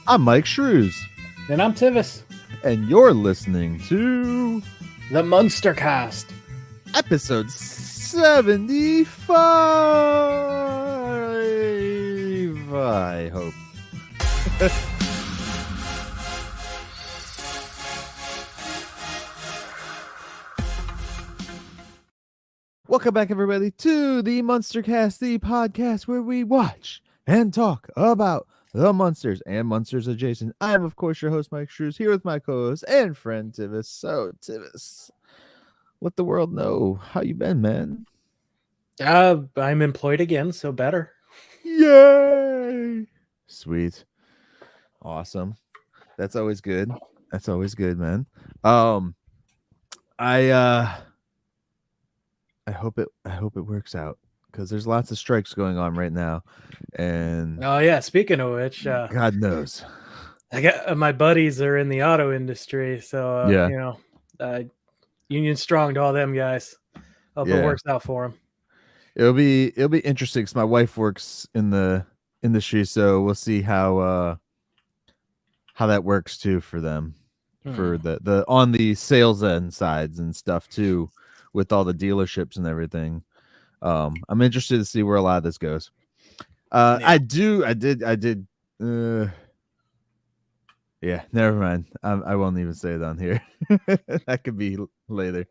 I'm Myke Shrews. And I'm Tivis. And you're listening to The Munster Cast. Episode 75, I hope. Welcome back, everybody, to the Munster Cast, the podcast where we watch and talk about the Munsters and Munsters adjacent. I am, of course, your host, Myke Shrews, here with my co-host and friend, Tivis. So, Tivis, let the world know how you been, man. I'm employed again, so better. Yay! Sweet. Awesome. That's always good. That's always good, man. I hope it works out, because there's lots of strikes going on right now, and Oh yeah, speaking of which, God knows. I got my buddies are in the auto industry, so Yeah. Union strong to all them guys. Hope it works out for them. It'll be interesting, because my wife works in the industry, so we'll see how that works too for them, for the on the sales end sides and stuff too, with all the dealerships and everything. I'm interested to see where a lot of this goes. I did. Yeah, never mind. I won't even say it on here. That could be later.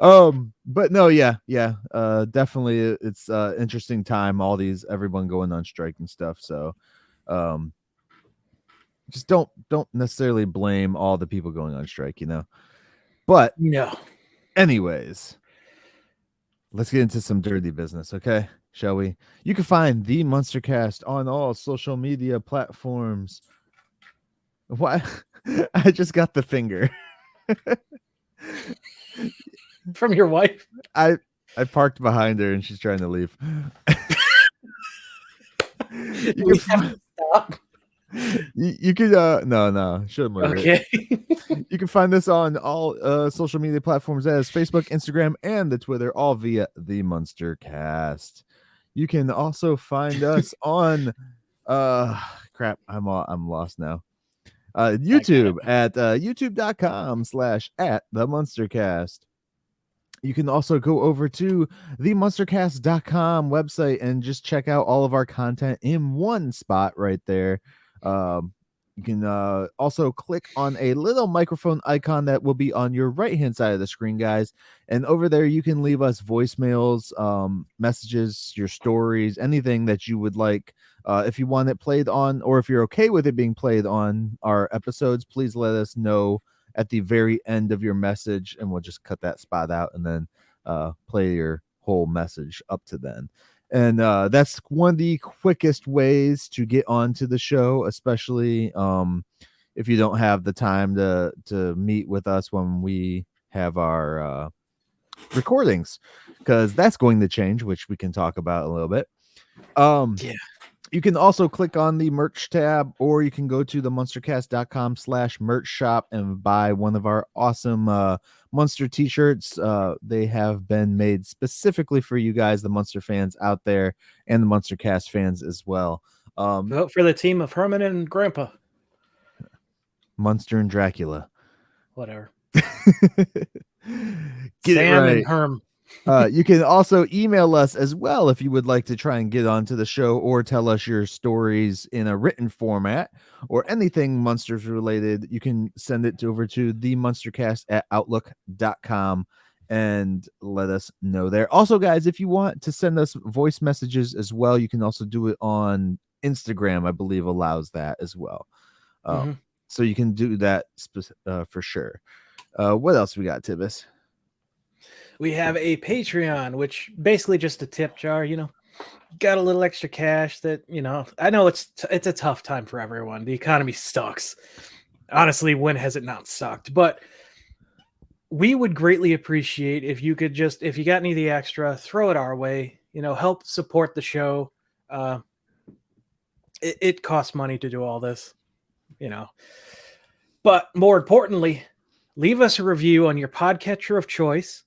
But no, yeah. Definitely, it's interesting time. Everyone going on strike and stuff. So, just don't necessarily blame all the people going on strike, But no. Anyways, let's get into some dirty business, okay? Shall we? You can find the MUNSTERCAST on all social media platforms. Why? I just got the finger from your wife. I parked behind her and she's trying to leave. You can stop. You could no, shouldn't murder. Okay. You can find this on all social media platforms as Facebook, Instagram, and the Twitter, all via the MUNSTERCAST. You can also find us on crap, I'm lost now. YouTube at youtube.com/@TheMunsterCast. You can also go over to the MunsterCast.com website and just check out all of our content in one spot right there. You can also click on a little microphone icon that will be on your right hand side of the screen, guys, and over there you can leave us voicemails, messages, your stories, anything that you would like. If you want it played on, or if you're okay with it being played on our episodes, please let us know at the very end of your message, and we'll just cut that spot out and then play your whole message up to then. And that's one of the quickest ways to get onto the show, especially if you don't have the time to meet with us when we have our recordings, because that's going to change, which we can talk about a little bit. You can also click on the merch tab, or you can go to the MunsterCast.com/merch shop and buy one of our awesome Munster t-shirts. They have been made specifically for you guys, the Munster fans out there, and the MunsterCast fans as well. Vote for the team of Herman and Grandpa. Munster and Dracula. Whatever. Get Sam it right. and Herm. You can also email us as well if you would like to try and get onto the show, or tell us your stories in a written format or anything Munsters related. You can send it over to TheMunsterCast@outlook.com and let us know there. Also, guys, if you want to send us voice messages as well, you can also do it on Instagram. I believe allows that as well. So you can do that for sure. What else we got, Tivis? We have a Patreon, which basically just a tip jar, got a little extra cash that, I know it's a tough time for everyone. The economy sucks. Honestly, when has it not sucked? But we would greatly appreciate if you could just, if you got any of the extra, throw it our way, help support the show. It costs money to do all this, but more importantly, leave us a review on your podcatcher of choice.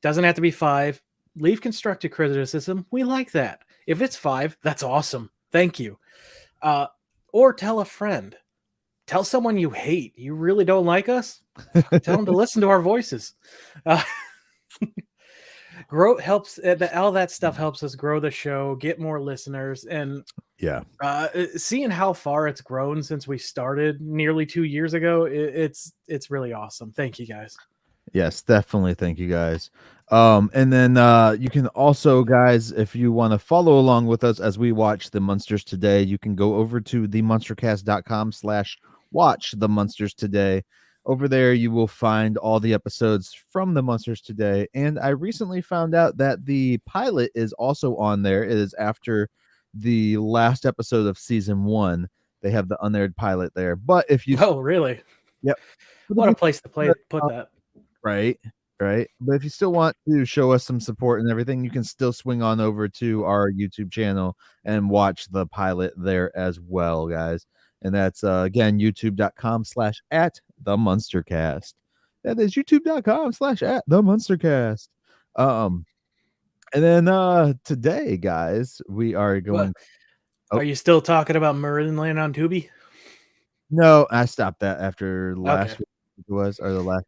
Doesn't have to be 5. Leave constructive criticism. We like that. If it's 5, that's awesome. Thank you. Or tell a friend. tell someone you hate. You really don't like us? Tell them to listen to our voices. Grow helps. All that stuff helps us grow the show, get more listeners, and Yeah. Seeing how far it's grown since we started nearly 2 years ago, it's really awesome. Thank you guys. Yes, definitely. Thank you guys. And then you can also, guys, if you want to follow along with us as we watch the Munsters Today, you can go over to themunstercast.com/watch the Munsters Today. Over there, you will find all the episodes from the Munsters Today. And I recently found out that the pilot is also on there. It is after the last episode of season 1. They have the unaired pilot there. But if you, Oh, really? yep. What a place to put that. Right. But if you still want to show us some support and everything, you can still swing on over to our YouTube channel and watch the pilot there as well, guys. And that's again youtube.com/@TheMunsterCast. That is youtube.com/@TheMunsterCast. And then today, guys, we are going. Are you still talking about Meridian Land on Tubi? No, I stopped that after last week. It was, or the last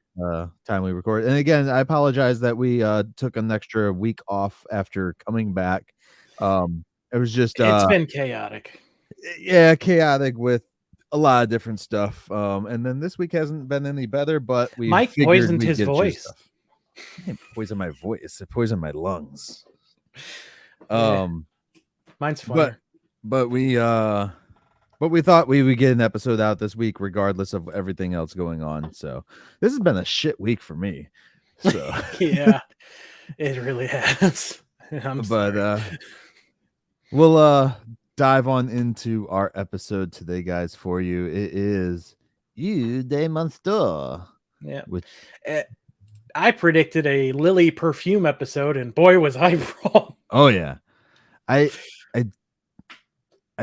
time we recorded. And again, I apologize that we took an extra week off after coming back. It was just it's been chaotic. Yeah, chaotic with a lot of different stuff. And then this week hasn't been any better, but we Mike poisoned his voice. I didn't poison my voice, it poisoned my lungs. Mine's funnier. But we thought we would get an episode out this week, regardless of everything else going on. So this has been a shit week for me. So yeah, it really has. We'll dive on into our episode today, guys. For you, it is Eau De Munster. Yeah, which I predicted a Lily perfume episode, and boy, was I wrong. Oh yeah, I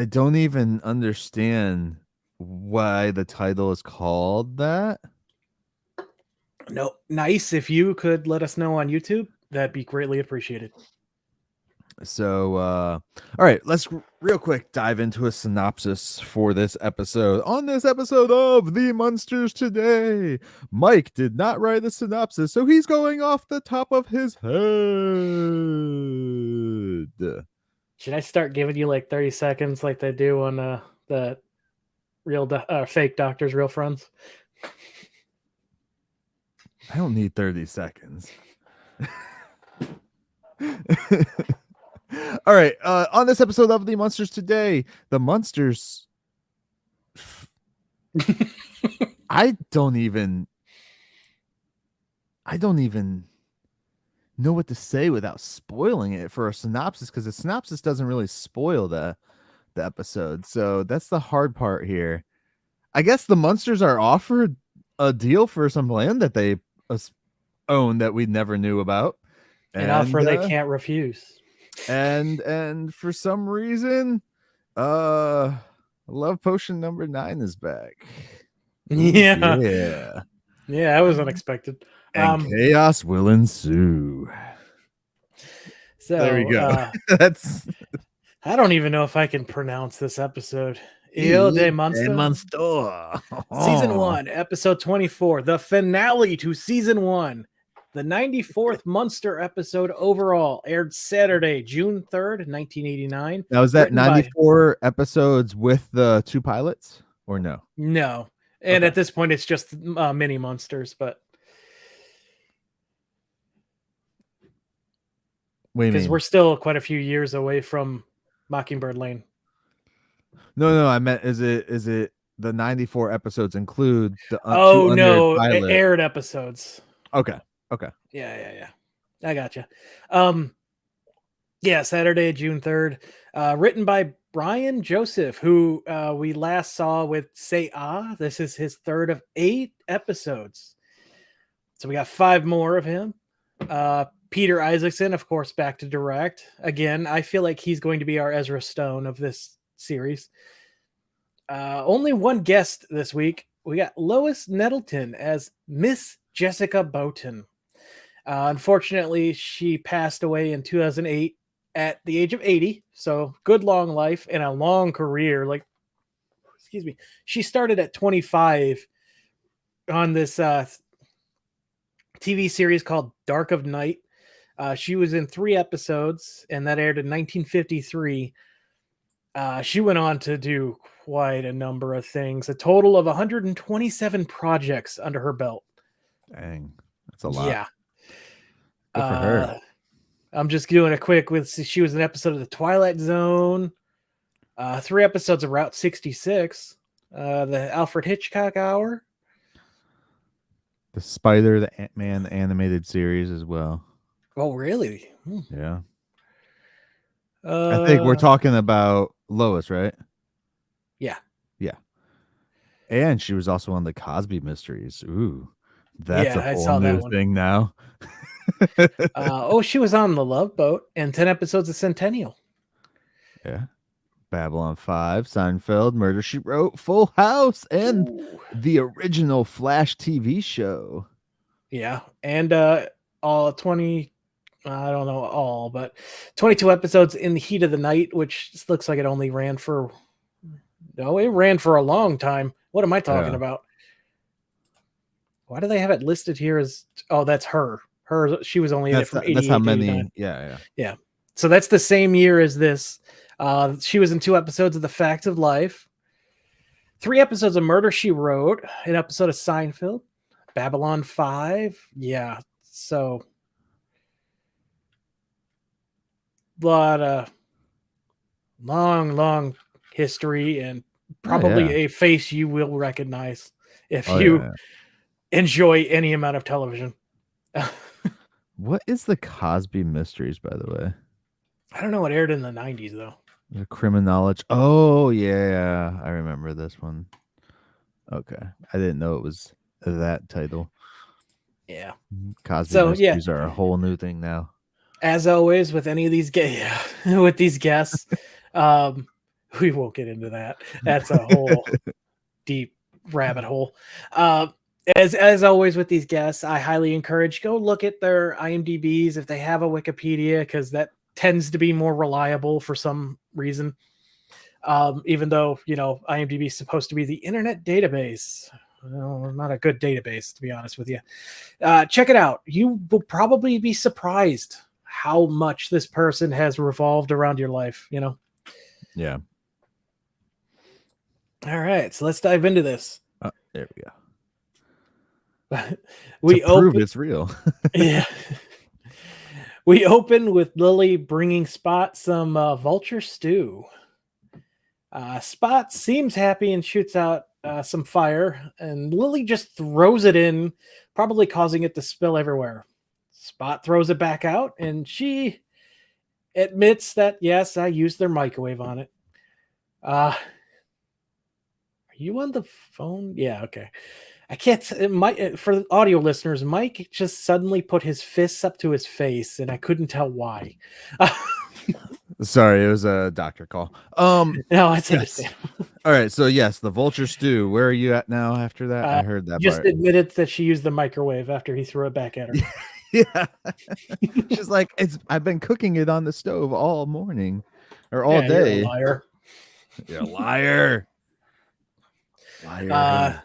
don't even understand why the title is called that. No, nice. If you could let us know on YouTube, that'd be greatly appreciated. So, all right, let's real quick dive into a synopsis for this episode. On this episode of The Munsters Today, Myke did not write a synopsis, so he's going off the top of his head. Should I start giving you like 30 seconds like they do on the real fake Doctors, Real Friends? I don't need 30 seconds. All right, on this episode of The Munsters Today, the Munsters... I don't even know what to say without spoiling it for a synopsis, because the synopsis doesn't really spoil the episode. So that's the hard part here. I guess the Munsters are offered a deal for some land that they own that we never knew about. An offer they can't refuse. And for some reason, Love Potion number 9 is back. Yeah. Yeah. Yeah, that was unexpected. And chaos will ensue. So there we go. That's. I don't even know if I can pronounce this episode. Eau De Munster. Season 1, episode 24, the finale to season 1. The 94th Munster episode overall aired Saturday, June 3rd, 1989. Now, is that 94 episodes with the 2 pilots or no? No. And at this point, it's just mini Munsters, but. Because we're still quite a few years away from Mockingbird Lane. No, I meant is it the 94 episodes include the aired episodes. Okay. Yeah. I gotcha. Yeah, Saturday, June 3rd. Written by Brian Joseph, who we last saw with Say Ah. This is his 3rd of 8 episodes. So we got 5 more of him. Peter Isaacson, of course, back to direct. Again, I feel like he's going to be our Ezra Stone of this series. Only one guest this week. We got Lois Nettleton as Miss Jessica Boughton. Unfortunately, she passed away in 2008 at the age of 80. So good long life and a long career. Like, excuse me, she started at 25 on this TV series called Dark of Night. She was in 3 episodes, and that aired in 1953. She went on to do quite a number of things, a total of 127 projects under her belt. Dang, that's a lot. Yeah. Good for her. I'm just doing a quick with. She was an episode of The Twilight Zone, 3 episodes of Route 66, the Alfred Hitchcock Hour, The Spider, the Ant-Man, the animated series as well. Oh, really? Yeah. I think we're talking about Lois, right? Yeah. Yeah. And she was also on the Cosby Mysteries. Ooh, that's a whole new thing now. She was on The Love Boat and 10 episodes of Centennial. Yeah. Babylon 5, Seinfeld, Murder, She Wrote, Full House, and the original Flash TV show. Yeah. And all 20, I don't know all, but 22 episodes in the Heat of the Night, which looks like it only ran for, no, it ran for a long time. What am I talking about? Why do they have it listed here as, oh, that's her. She was only in it from 88 That's how many, to 89. Yeah. So that's the same year as this. She was in 2 episodes of The Facts of Life, 3 episodes of Murder, She Wrote, an episode of Seinfeld, Babylon 5. Yeah. So lot of long history and probably a face you will recognize if you enjoy any amount of television. What is the Cosby Mysteries, by the way? I don't know what aired in the 90s though. The Criminology. Oh yeah, I remember this one. Okay, I didn't know it was that title. Yeah, Cosby Mysteries are a whole new thing now. As always with any of these with these guests, we won't get into that. That's a whole deep rabbit hole. As always with these guests, I highly encourage go look at their IMDb's if they have a Wikipedia, because that tends to be more reliable for some reason. Even though, IMDb is supposed to be the internet database. Well, not a good database, to be honest with you. Check it out. You will probably be surprised how much this person has revolved around your life, Yeah. All right, so let's dive into this. There we go. We prove it's real. Yeah. We open with Lily bringing Spot some vulture stew. Spot seems happy and shoots out some fire, and Lily just throws it in, probably causing it to spill everywhere. Spot throws it back out, and she admits that, yes, I used their microwave on it. Are you on the phone? Yeah, okay. I can't, for the audio listeners, Myke just suddenly put his fists up to his face, and I couldn't tell why. Sorry, it was a doctor call. No, it's understandable. All right, so yes, the vulture stew. Where are you at now after that? I heard that just part. Admitted that she used the microwave after he threw it back at her. Yeah. She's like, I've been cooking it on the stove all morning or all day. You're a liar. You're a liar. Liar.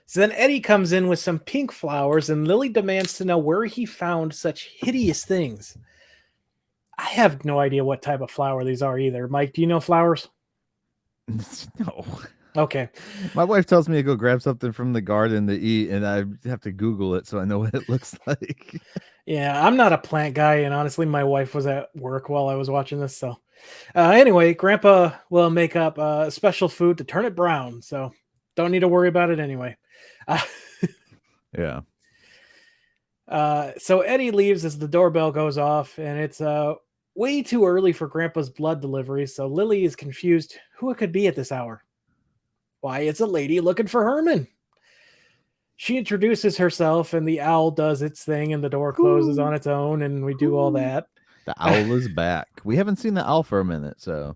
So then Eddie comes in with some pink flowers, and Lily demands to know where he found such hideous things. I have no idea what type of flower these are either. Myke, do you know flowers? No. Okay. My wife tells me to go grab something from the garden to eat, and I have to Google it so I know what it looks like. Yeah, I'm not a plant guy, and honestly, my wife was at work while I was watching this. So anyway, Grandpa will make up a special food to turn it brown, so don't need to worry about it anyway. Yeah. So Eddie leaves as the doorbell goes off, and it's way too early for Grandpa's blood delivery, so Lily is confused who it could be at this hour. Why, it's a lady looking for Herman. She introduces herself, and the owl does its thing, and the door closes on its own, and we do all that. The owl is back. We haven't seen the owl for a minute, so.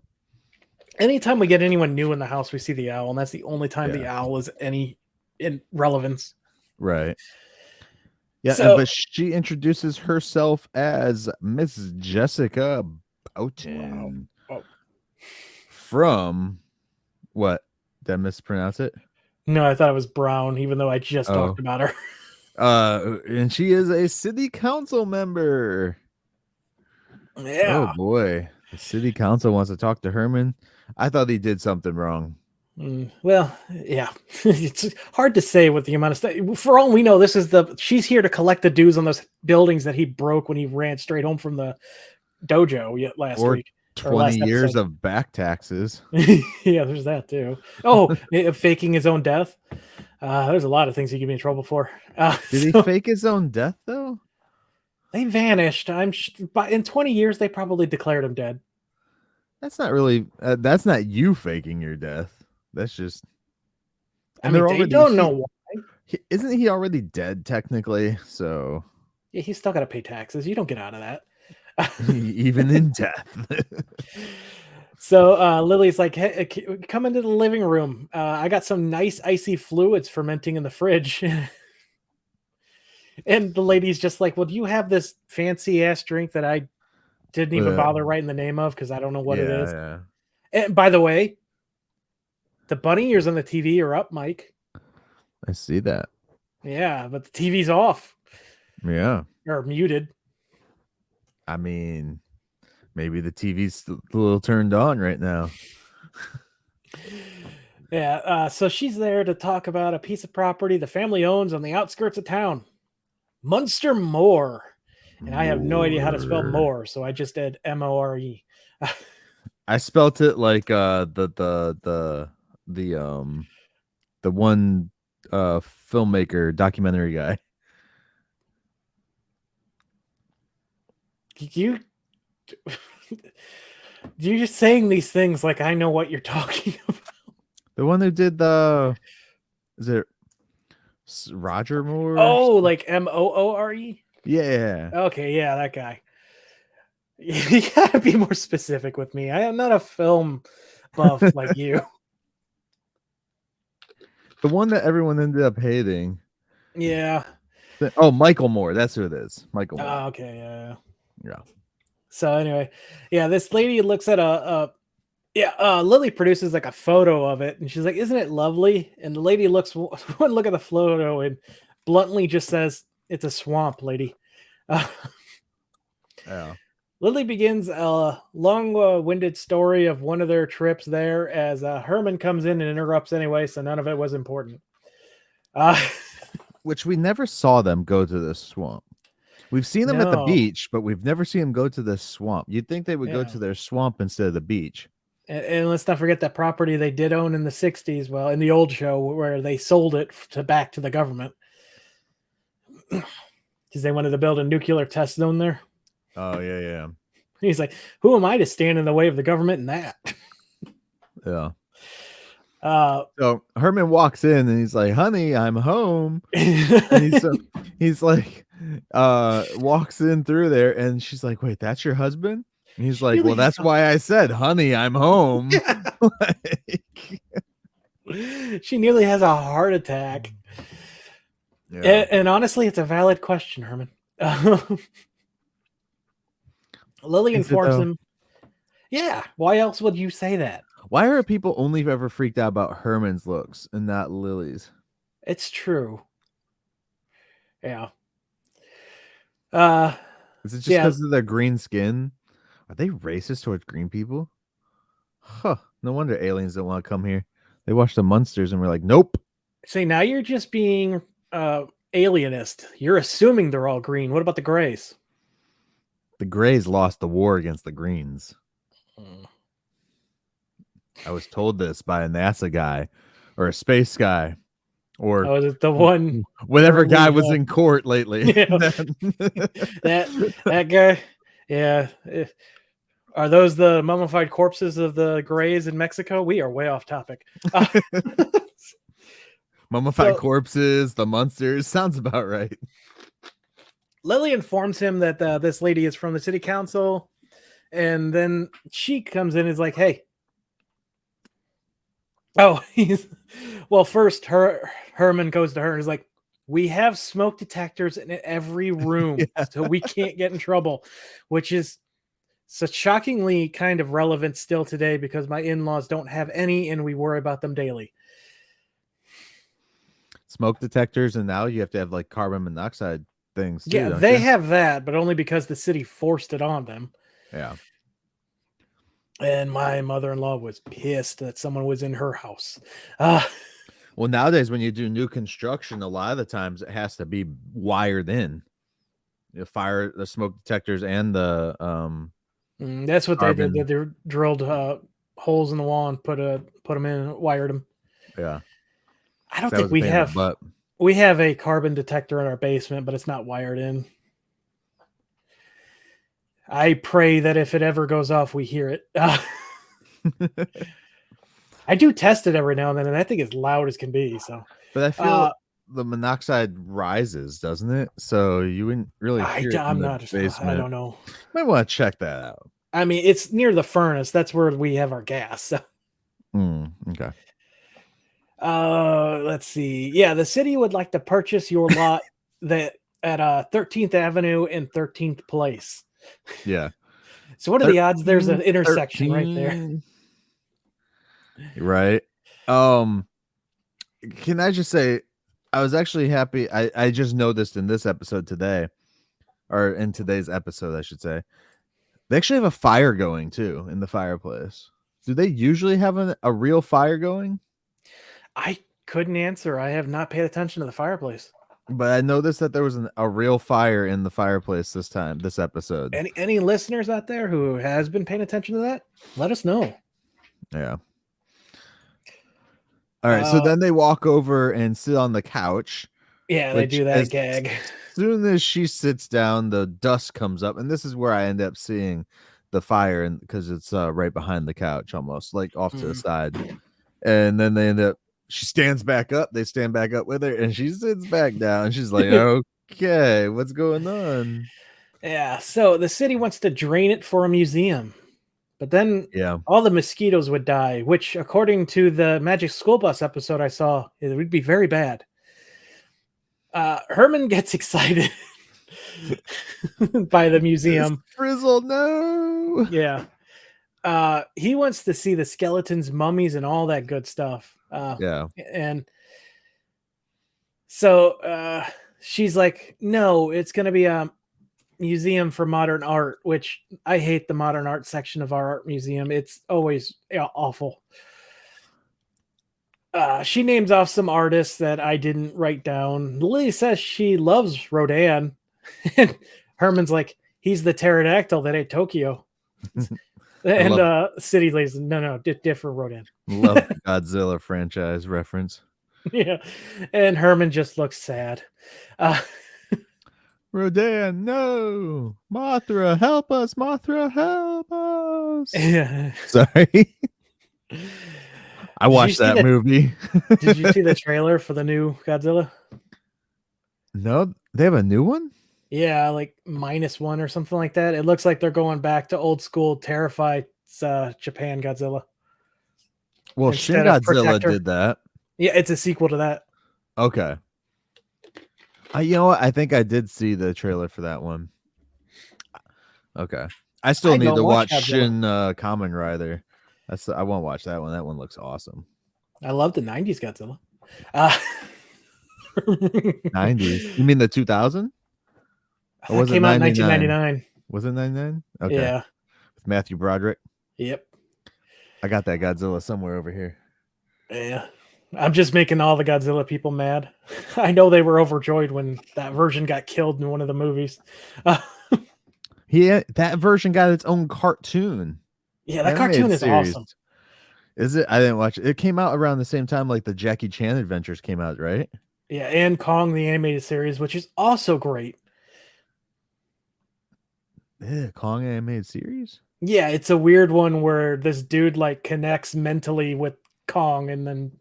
Anytime we get anyone new in the house, we see the owl, and that's the only time the owl is any in relevance. Right. Yeah, but she introduces herself as Miss Jessica Boughton. Wow. Oh. From what? Did I mispronounce it? No, I thought it was Brown, even though I just Oh. talked about her. And she is a city council member. Yeah. Oh boy. The city council wants to talk to Herman. I thought he did something wrong. Well, yeah. It's hard to say what the amount of stuff. For all we know, she's here to collect the dues on those buildings that he broke when he ran straight home from the dojo last Or week. 20 Or last years episode. of back taxes. Yeah, there's that too. Oh, faking his own death. There's a lot of things he could be in trouble for. Did he fake his own death though? They vanished. But in 20 years, they probably declared him dead. That's not really. That's not you faking your death. That's just. And they're already. They don't know why. Isn't he already dead technically? So. Yeah, he's still got to pay taxes. You don't get out of that. Even in death. So Lily's like, hey, come into the living room. I got some nice icy fluids fermenting in the fridge. And the lady's just like, well, do you have this fancy ass drink that I didn't even bother writing the name of because I don't know what it is? Yeah. And by the way, the bunny ears on the TV are up, Myke. I see that. Yeah, but the TV's off. Yeah. Or muted. I mean, maybe the TV's a little turned on right now. Yeah, so she's there to talk about a piece of property the family owns on the outskirts of town. Munster MORE. And I have no idea how to spell more, so I just did MORE. I spelt it like the one filmmaker documentary guy. You're just saying these things like I know what you're talking about. The one who did is it Roger Moore? Oh, like MOORE? Yeah. Okay, yeah, that guy. You gotta be more specific with me. I am not a film buff like you. The one that everyone ended up hating. Yeah. Oh, Michael Moore. That's who it is. Michael Moore. Oh, okay, yeah. So anyway, yeah, this lady looks at Lily produces like a photo of it, and she's like, "Isn't it lovely?" And the lady looks one look at the photo and bluntly just says, "It's a swamp, lady." Yeah. Lily begins a long-winded story of one of their trips there as Herman comes in and interrupts anyway, so none of it was important. Which we never saw them go to this swamp. We've seen them at the beach, but we've never seen them go to this swamp. You'd think they would go to their swamp instead of the beach. And let's not forget that property they did own in the 60s, well, in the old show where they sold it back to the government. Because they wanted to build a nuclear test zone there. Oh, yeah. He's like, who am I to stand in the way of the government in that? Yeah. So Herman walks in and he's like, "Honey, I'm home." And he's like, walks in through there, and she's like, "Wait, that's your husband?" And he's like, "Well, that's why I said, honey, I'm home." She nearly has a heart attack. Yeah. And honestly, it's a valid question, Herman. Lily informs him. Yeah. Why else would you say that? Why are people only ever freaked out about Herman's looks and not Lily's? It's true. Yeah. Is it just because of their green skin? Are they racist towards green people? Huh. No wonder aliens don't want to come here. They watched the Munsters and we're like, nope. See, now you're just being alienist. You're assuming they're all green. What about the Greys? The Greys lost the war against the Greens. I was told this by a NASA guy or a space guy or was it the one whatever guy was in court lately. Yeah. that guy. Yeah. Are those the mummified corpses of the Greys in Mexico? We are way off topic. Mummified corpses, the Munsters. Sounds about right. Lily informs him that this lady is from the city council. And then she comes in and is like, hey. Oh, first Herman goes to her and is like, we have smoke detectors in every room, so we can't get in trouble, which is so shockingly kind of relevant still today because my in-laws don't have any and we worry about them daily. smoke detectors, and now you have to have like carbon monoxide things too, Yeah, don't they you? have that, but only because the city forced it on them. Yeah. And my mother-in-law was pissed that someone was in her house. Uh, Well, nowadays when you do new construction, a lot of the times it has to be wired in. The fire, the smoke detectors, and the that's what they did. carbon. They drilled holes in the wall and put them in and wired them. Yeah, I don't that think was a pain in the butt. we have a carbon detector in our basement, but it's not wired in. I pray that if it ever goes off, we hear it. I do test it every now and then, and I think it's loud as can be. So, But I feel the monoxide rises, doesn't it? So you wouldn't really hear it in I'm the not. I basement. don't know. Might want to check that out. I mean, it's near the furnace. That's where we have our gas. So. Okay. Let's see. Yeah, the city would like to purchase your lot that at 13th Avenue and 13th Place. Yeah. So what are the odds there's an intersection right there? 13. Right. Can I just say I was actually happy. I just noticed in this episode today, or in today's episode, I should say, they actually have a fire going too in the fireplace. Do they usually have a real fire going? I couldn't answer. I have not paid attention to the fireplace. But I noticed that there was a real fire in the fireplace this episode. Any listeners out there who has been paying attention to that? Let us know. Yeah. All right. So then they walk over and sit on the couch. Yeah, they do that gag. As soon as she sits down, the dust comes up, and this is where I end up seeing the fire, and because it's right behind the couch, almost like off to the side. And then they end up. She stands back up. They stand back up with her, and she sits back down. She's like, "Okay, what's going on?" Yeah. So the city wants to drain it for a museum, but then all the mosquitoes would die, which, according to the Magic School Bus episode I saw, it would be very bad. Herman gets excited by the museum. Frizzle, no. Yeah. He wants to see the skeletons, mummies, and all that good stuff. And so she's like, no, it's going to be a museum for modern art, which I hate the modern art section of our art museum. It's always awful. She names off some artists that I didn't write down. Lily says she loves Rodin. And Herman's like, he's the pterodactyl that ate Tokyo. And City lays, no, different Rodin. Love the Godzilla franchise reference. Yeah. And Herman just looks sad. Rodin, no. Mothra, help us. Mothra, help us. Yeah. Sorry. I watched that movie. Did you see the trailer for the new Godzilla? No, they have a new one? Yeah, like -1 or something like that. It looks like they're going back to old school Terrified Japan Godzilla. Well, Shin Godzilla did that. Yeah, it's a sequel to that. Okay. You know what? I think I did see the trailer for that one. Okay. I still need to watch Shin Kamen Rider. I want to watch that one. That one looks awesome. I love the 90s Godzilla. 90s? You mean the 2000? Or was it came out in 1999. Was it 99? Okay. Yeah. With Matthew Broderick? Yep. I got that Godzilla somewhere over here. Yeah. I'm just making all the Godzilla people mad. I know they were overjoyed when that version got killed in one of the movies. That version got its own cartoon. Yeah, that cartoon is awesome. Is it? I didn't watch it. It came out around the same time like the Jackie Chan adventures came out, right? Yeah, and Kong the animated series, which is also great. Kong animated series? Yeah, it's a weird one where this dude like connects mentally with Kong and then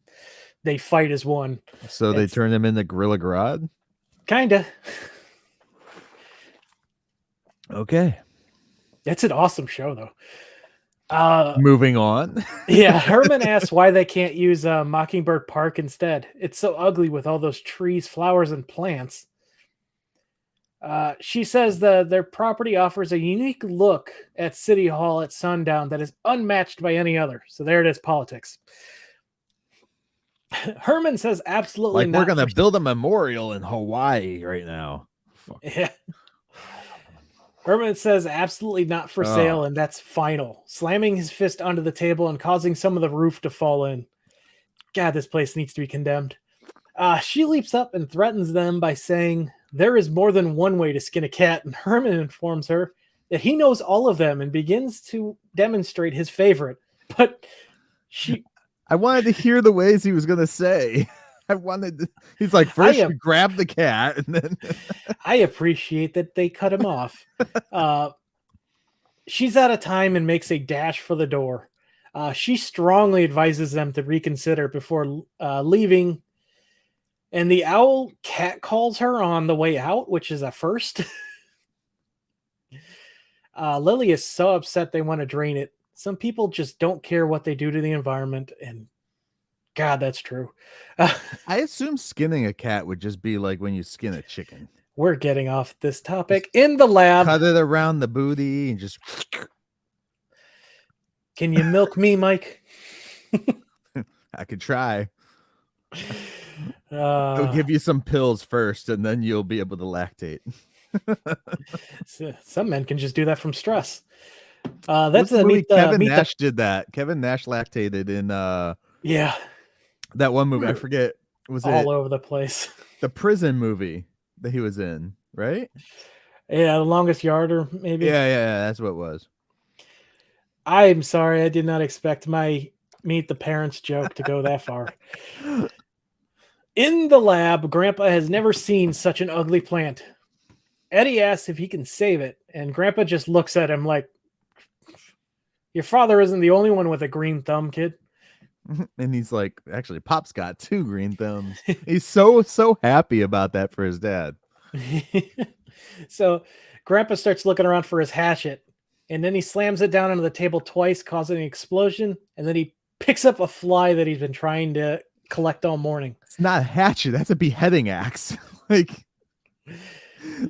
they fight as one. So they turn him into Gorilla Grodd? Kinda. Okay. It's an awesome show though. Moving on. Yeah, Herman asks why they can't use Mockingbird Park instead. It's so ugly with all those trees, flowers, and plants. She says their property offers a unique look at City Hall at sundown that is unmatched by any other. So there it is, politics. Herman says absolutely Like not. we're gonna build a memorial in Hawaii right now. Fuck. Yeah. Herman says absolutely not for sale, and that's final, slamming his fist onto the table and causing some of the roof to fall in. God, this place needs to be condemned. She leaps up and threatens them by saying there is more than one way to skin a cat, and Herman informs her that he knows all of them and begins to demonstrate his favorite. But I wanted to hear the ways he was gonna say. He's like, first you grab the cat, and then I appreciate that they cut him off. She's out of time and makes a dash for the door. She strongly advises them to reconsider before leaving. And the owl cat calls her on the way out, which is a first. Lily is so upset they want to drain it. Some people just don't care what they do to the environment. And God, that's true. I assume skinning a cat would just be like when you skin a chicken. We're getting off this topic. In the lab. Cut it around the booty and just... Can you milk me, Myke? I could try. I'll give you some pills first, and then you'll be able to lactate. Some men can just do that from stress. That's a movie. Kevin Nash did that. Kevin Nash lactated in yeah, that one movie. I forget. Was all over the place? The prison movie that he was in, right? Yeah, The Longest Yard, or maybe. Yeah, that's what it was. I'm sorry, I did not expect my Meet the Parents joke to go that far. In the lab, Grandpa has never seen such an ugly plant. Eddie asks if he can save it, and Grandpa just looks at him like, your father isn't the only one with a green thumb, kid. And he's like, actually, Pop's got 2 green thumbs. He's so happy about that for his dad. So Grandpa starts looking around for his hatchet, and then he slams it down onto the table twice, causing an explosion, and then he picks up a fly that he's been trying to collect all morning. It's not a hatchet, that's a beheading axe. Like,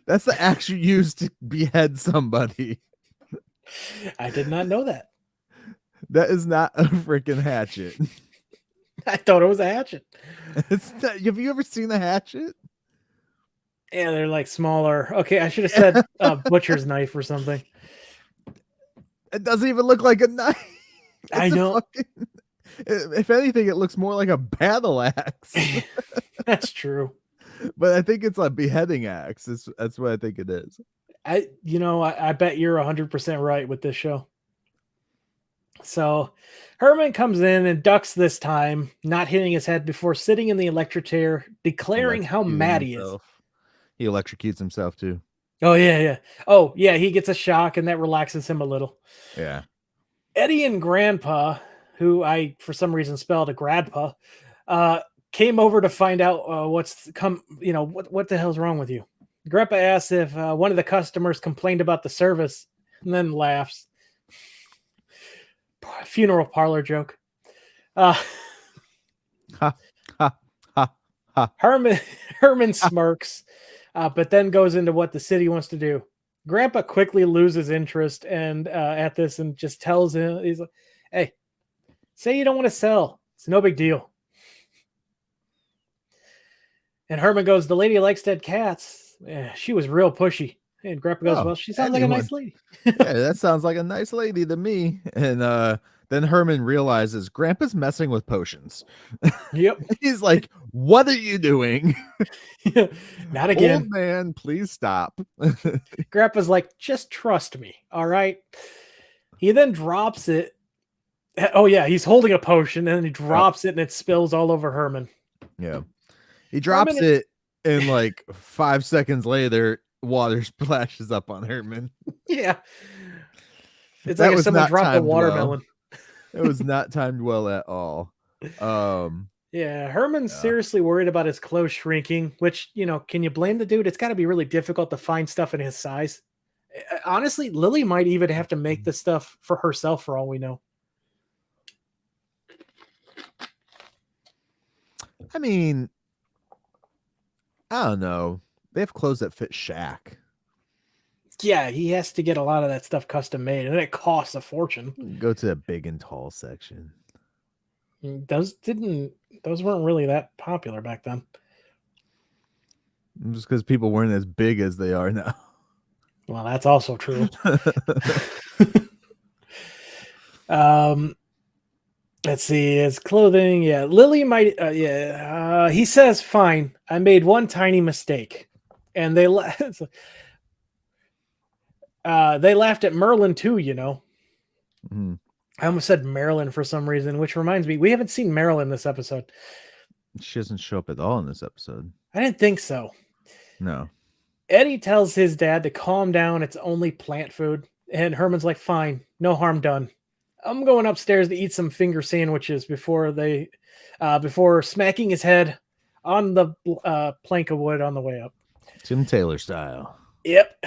that's the axe you use to behead somebody. I did not know that. That is not a freaking hatchet. I thought it was a hatchet. Have you ever seen a hatchet? Yeah, they're like smaller. Okay, I should have said butcher's knife or something. It doesn't even look like a knife. I know. If anything, it looks more like a battle axe. That's true. But I think it's a beheading axe. That's what I think it is. I bet you're 100% right with this show. So Herman comes in and ducks this time, not hitting his head before sitting in the electric chair, declaring how mad he is. He electrocutes himself too. Oh, yeah. Oh, yeah, he gets a shock and that relaxes him a little. Yeah. Eddie and Grandpa, who I, for some reason, spelled a gradpa, came over to find out what the hell's wrong with you. Grandpa asks if one of the customers complained about the service and then laughs. Funeral parlor joke. Herman smirks, but then goes into what the city wants to do. Grandpa quickly loses interest at this and just tells him, he's like, hey, say you don't want to sell. It's no big deal. And Herman goes, the lady likes dead cats. She was real pushy. And Grandpa goes, well, she sounds like a nice lady. Yeah, that sounds like a nice lady to me. And then Herman realizes Grandpa's messing with potions. Yep. He's like, what are you doing? Not again. Old man, please stop. Grandpa's like, just trust me. All right. He then drops it. Oh, yeah. He's holding a potion and then he drops it and it spills all over Herman. Yeah. He drops it and like 5 seconds later, water splashes up on Herman. Yeah. It's like if someone dropped a watermelon. It was not timed well at all. Yeah, Herman's seriously worried about his clothes shrinking, which, can you blame the dude? It's got to be really difficult to find stuff in his size. Honestly, Lily might even have to make this stuff for herself for all we know. I mean, I don't know. They have clothes that fit Shaq. Yeah, he has to get a lot of that stuff custom made, and it costs a fortune. Go to the big and tall section. Those weren't really that popular back then. Just because people weren't as big as they are now. Well, that's also true. Let's see, his clothing. Yeah, Lily might. He says, "Fine, I made one tiny mistake," and they they laughed at Merlin too. Mhm. I almost said Marilyn for some reason, which reminds me, we haven't seen Marilyn this episode. She doesn't show up at all in this episode. I didn't think so. No. Eddie tells his dad to calm down. It's only plant food, and Herman's like, "Fine, no harm done. I'm going upstairs to eat some finger sandwiches before smacking his head on the plank of wood on the way up." Tim Taylor style. Yep.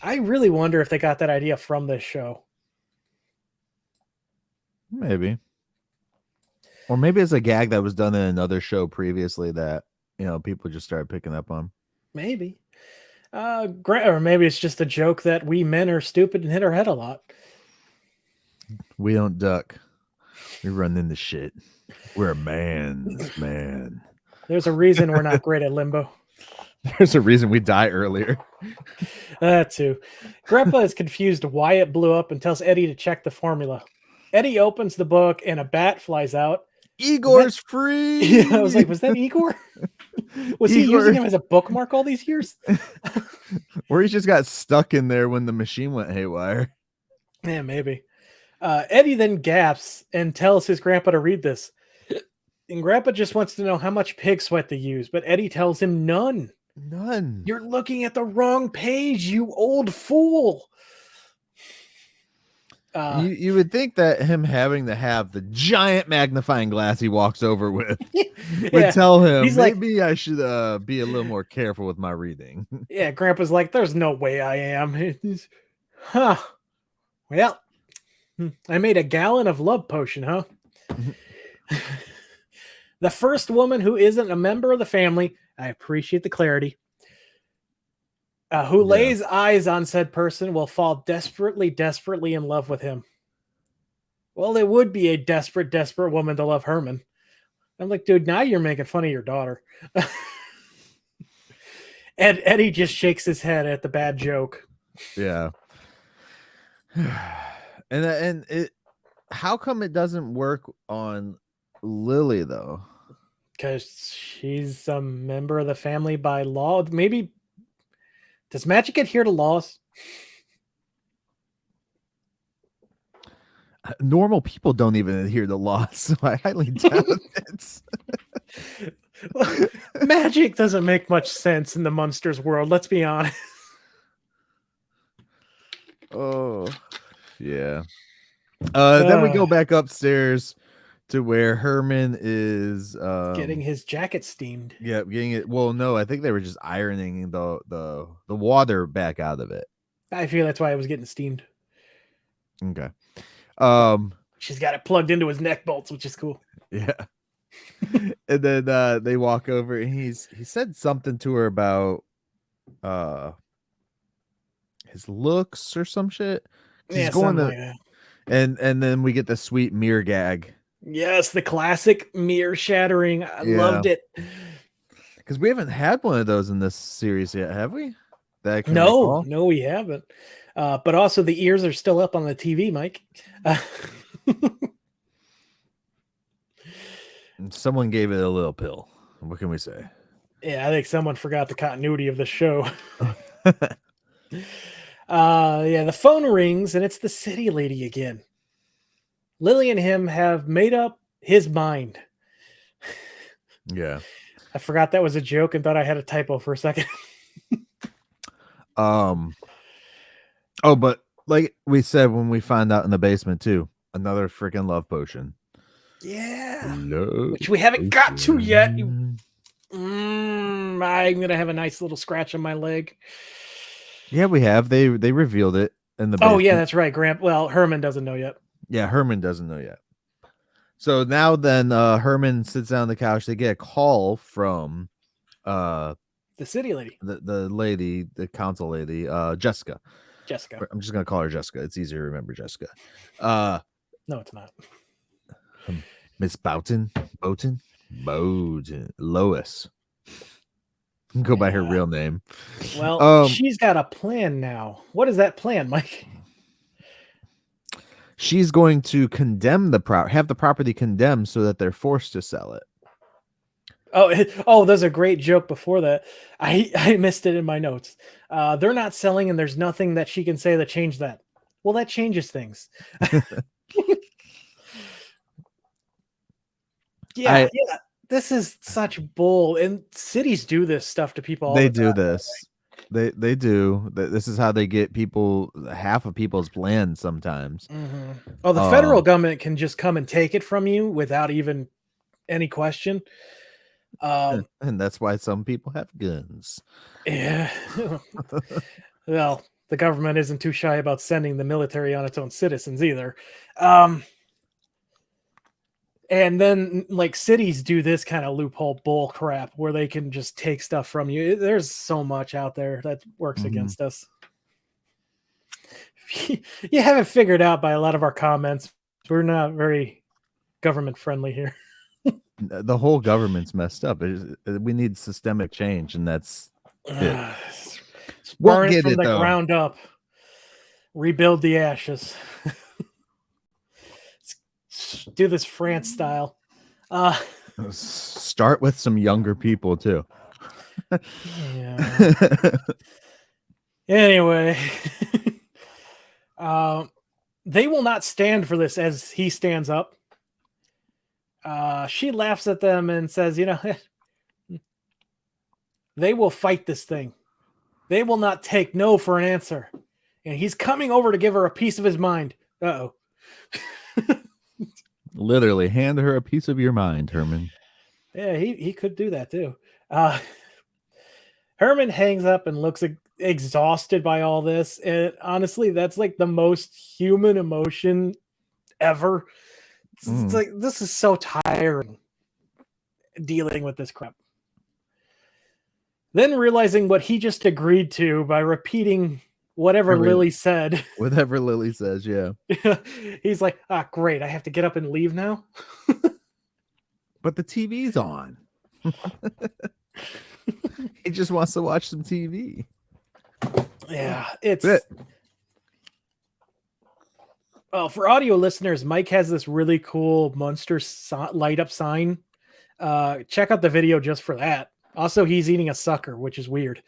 I really wonder if they got that idea from this show. Maybe. Or maybe it's a gag that was done in another show previously that, people just started picking up on. Maybe. Or maybe it's just a joke that we men are stupid and hit our head a lot. We don't duck. We run into shit. We're a man's man. There's a reason we're not great at limbo. There's a reason we die earlier. That too. Grandpa is confused why it blew up and tells Eddie to check the formula. Eddie opens the book and a bat flies out. Igor's free. Yeah, I was like, was that Igor? Was he using him as a bookmark all these years? Or he just got stuck in there when the machine went haywire. Yeah, maybe. Eddie then gasps and tells his grandpa to read this. And grandpa just wants to know how much pig sweat to use, but Eddie tells him none. None. You're looking at the wrong page, you old fool. You would think that him having to have the giant magnifying glass he walks over with would tell him, he's maybe I should be a little more careful with my reading. Yeah, grandpa's like, there's no way I am. Huh. Well, I made a gallon of love potion, huh? The first woman who isn't a member of the family, I appreciate the clarity, who lays eyes on said person will fall desperately, desperately in love with him. Well, it would be a desperate, desperate woman to love Herman. I'm like, dude, now you're making fun of your daughter. And Eddie just shakes his head at the bad joke. Yeah. And it, how come it doesn't work on Lily though? Because she's a member of the family by law. Maybe. Does magic adhere to laws? Normal people don't even adhere to laws, so I highly doubt it. Magic doesn't make much sense in the Munsters world, let's be honest. Oh, yeah. Then we go back upstairs to where Herman is getting his jacket steamed. Yeah, getting it. Well, no, I think they were just ironing the water back out of it. I feel that's why it was getting steamed. Okay. She's got it plugged into his neck bolts, which is cool. Yeah. And then they walk over and he said something to her about his looks or some shit. Yeah, something like that. And then we get the sweet mirror gag. Yes, the classic mirror shattering. I loved it. Because we haven't had one of those in this series yet, have we? No, we haven't. But also the ears are still up on the TV, Myke. Someone gave it a little pill. What can we say? Yeah, I think someone forgot the continuity of the show. The phone rings and it's the city lady again. Lily and him have made up his mind. Yeah. I forgot that was a joke and thought I had a typo for a second. But like we said when we found out in the basement too, another freaking love potion. Yeah. Which we haven't got to yet. I'm gonna have a nice little scratch on my leg. Yeah, we have. They revealed it in the basement. Oh yeah, that's right. Herman doesn't know yet. Yeah, Herman doesn't know yet. So now then Herman sits down on the couch. They get a call from the city lady. The lady, the council lady, Jessica. I'm just gonna call her Jessica. It's easier to remember Jessica. No, it's not. Miss Boughton, Lois. Go by her real name. Well, she's got a plan now. What is that plan, Myke? She's going to condemn have the property condemned so that they're forced to sell it. Oh, there's a great joke before that. I missed it in my notes. They're not selling, and there's nothing that she can say to change that. Well, that changes things. Yeah. This is such bull, and cities do this stuff to people all the time. They do this. They do. This is how they get people, half of people's plans sometimes. Mm-hmm. Oh, the federal government can just come and take it from you without even any question. And that's why some people have guns. Yeah. Well, the government isn't too shy about sending the military on its own citizens either. And then, like, cities do this kind of loophole bull crap where they can just take stuff from you. There's so much out there that works against us. You haven't figured out by a lot of our comments, we're not very government friendly here. The whole government's messed up. We need systemic change, and that's it. Burn it from the ground up. Rebuild the ashes. Do this France style. Start with some younger people too. Yeah. Anyway, they will not stand for this as he stands up. She laughs at them and says, they will fight this thing. They will not take no for an answer. And he's coming over to give her a piece of his mind. Uh-oh. Literally, hand her a piece of your mind, Herman. Yeah, he could do that too. Herman hangs up and looks exhausted by all this. And honestly, that's like the most human emotion ever. It's like, this is so tiring dealing with this crap. Then realizing what he just agreed to by repeating whatever Lily said. Whatever Lily says, yeah. He's like, great. I have to get up and leave now. But the TV's on. He just wants to watch some TV. Yeah, Well, for audio listeners, Myke has this really cool Munster light up sign. Check out the video just for that. Also, he's eating a sucker, which is weird.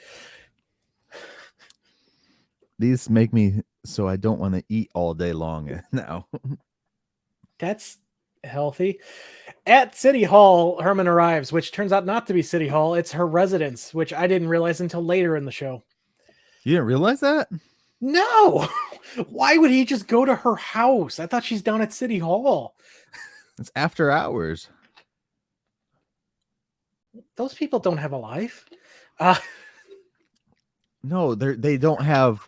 These make me so I don't want to eat all day long now. That's healthy. At City Hall, Herman arrives, which turns out not to be City Hall. It's her residence, which I didn't realize until later in the show. You didn't realize that? No. Why would he just go to her house? I thought she's down at City Hall. It's after hours. Those people don't have a life. No, they don't have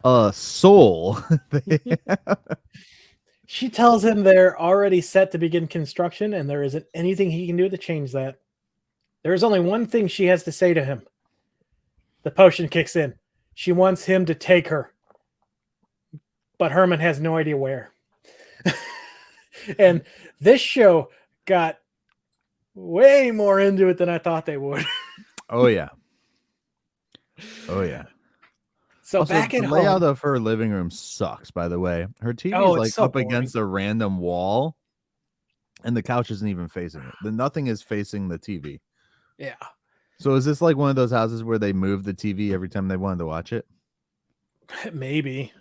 a soul. She tells him they're already set to begin construction and there isn't anything he can do to change that. There is only one thing she has to say to him. The potion kicks in. She wants him to take her. But Herman has no idea where. And this show got way more into it than I thought they would. Oh, yeah. Oh, yeah. So also, back at the home, layout of her living room sucks, by the way. Her TV is like so up boring. against a random wall, and the couch isn't even facing it. Nothing is facing the TV. Yeah. So is this like one of those houses where they move the TV every time they wanted to watch it? Maybe.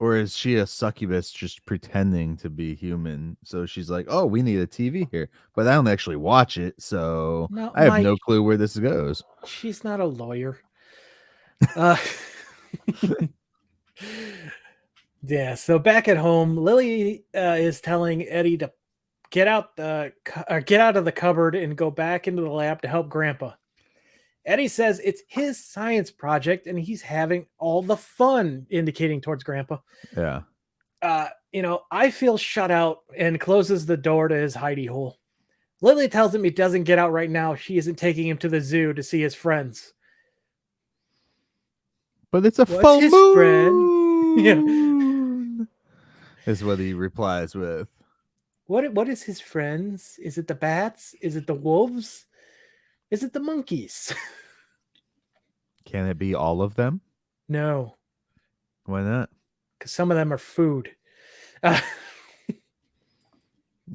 Or is she a succubus just pretending to be human? So she's like, oh, we need a TV here. But I don't actually watch it, so No, I have no clue where this goes. She's not a lawyer. Yeah, so back at home, Lily is telling Eddie to get out of the cupboard and go back into the lab to help Grandpa. Eddie says it's his science project and he's having all the fun, indicating towards Grandpa. Yeah. I feel shut out and closes the door to his hidey hole. Lily tells him he doesn't get out right now. She isn't taking him to the zoo to see his friends. But it's a full moon. Yeah. Is what he replies with. What is his friends? Is it the bats? Is it the wolves? Is it the monkeys? Can it be all of them? No, Why not? because some of them are food. Uh,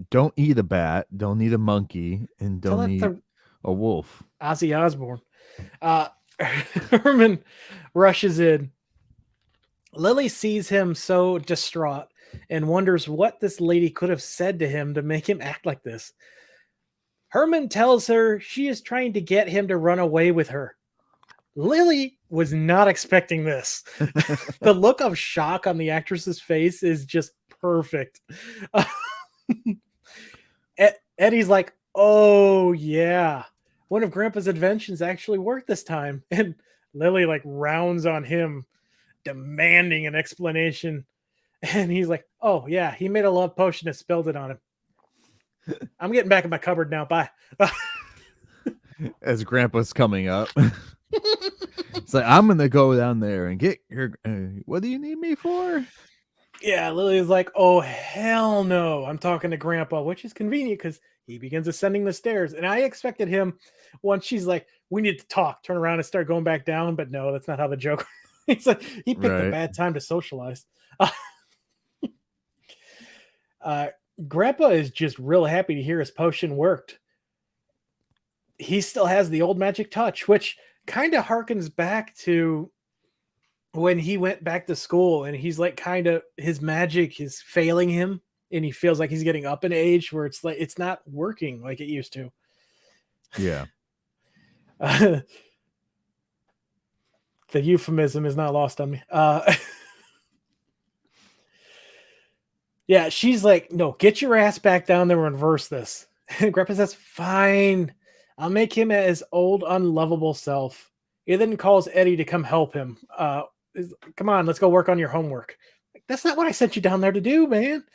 Don't eat a bat, don't eat a monkey, and tell don't that eat to a wolf. Ozzy Osbourne. Uh, Herman rushes in. Lily sees him so distraught and wonders what this lady could have said to him to make him act like this. Herman tells her she is trying to get him to run away with her. Lily was not expecting this. The look of shock on the actress's face is just perfect. Eddie's like, oh, yeah. One of Grandpa's inventions actually worked this time. And Lily like rounds on him, demanding an explanation. And he's like, oh, yeah, he made a love potion and spilled it on him. I'm getting back in my cupboard now. Bye. As Grandpa's coming up. It's like, I'm going to go down there and get your. What do you need me for? Yeah, Lily's like, oh, hell no. I'm talking to Grandpa, which is convenient because he begins ascending the stairs. And I expected him, once she's like, we need to talk, turn around and start going back down. But no, that's not how the joke. He's like, he picked a bad time to socialize. Grandpa is just real happy to hear his potion worked. He still has the old magic touch, which kind of harkens back to when he went back to school and he's like kind of his magic is failing him and he feels like he's getting up in age where it's like it's not working like it used to. Yeah. The euphemism is not lost on me. Yeah, she's like, no, get your ass back down there and reverse this. And Grandpa says, fine. I'll make him his old, unlovable self. He then calls Eddie to come help him. Come on, let's go work on your homework. Like, that's not what I sent you down there to do, man.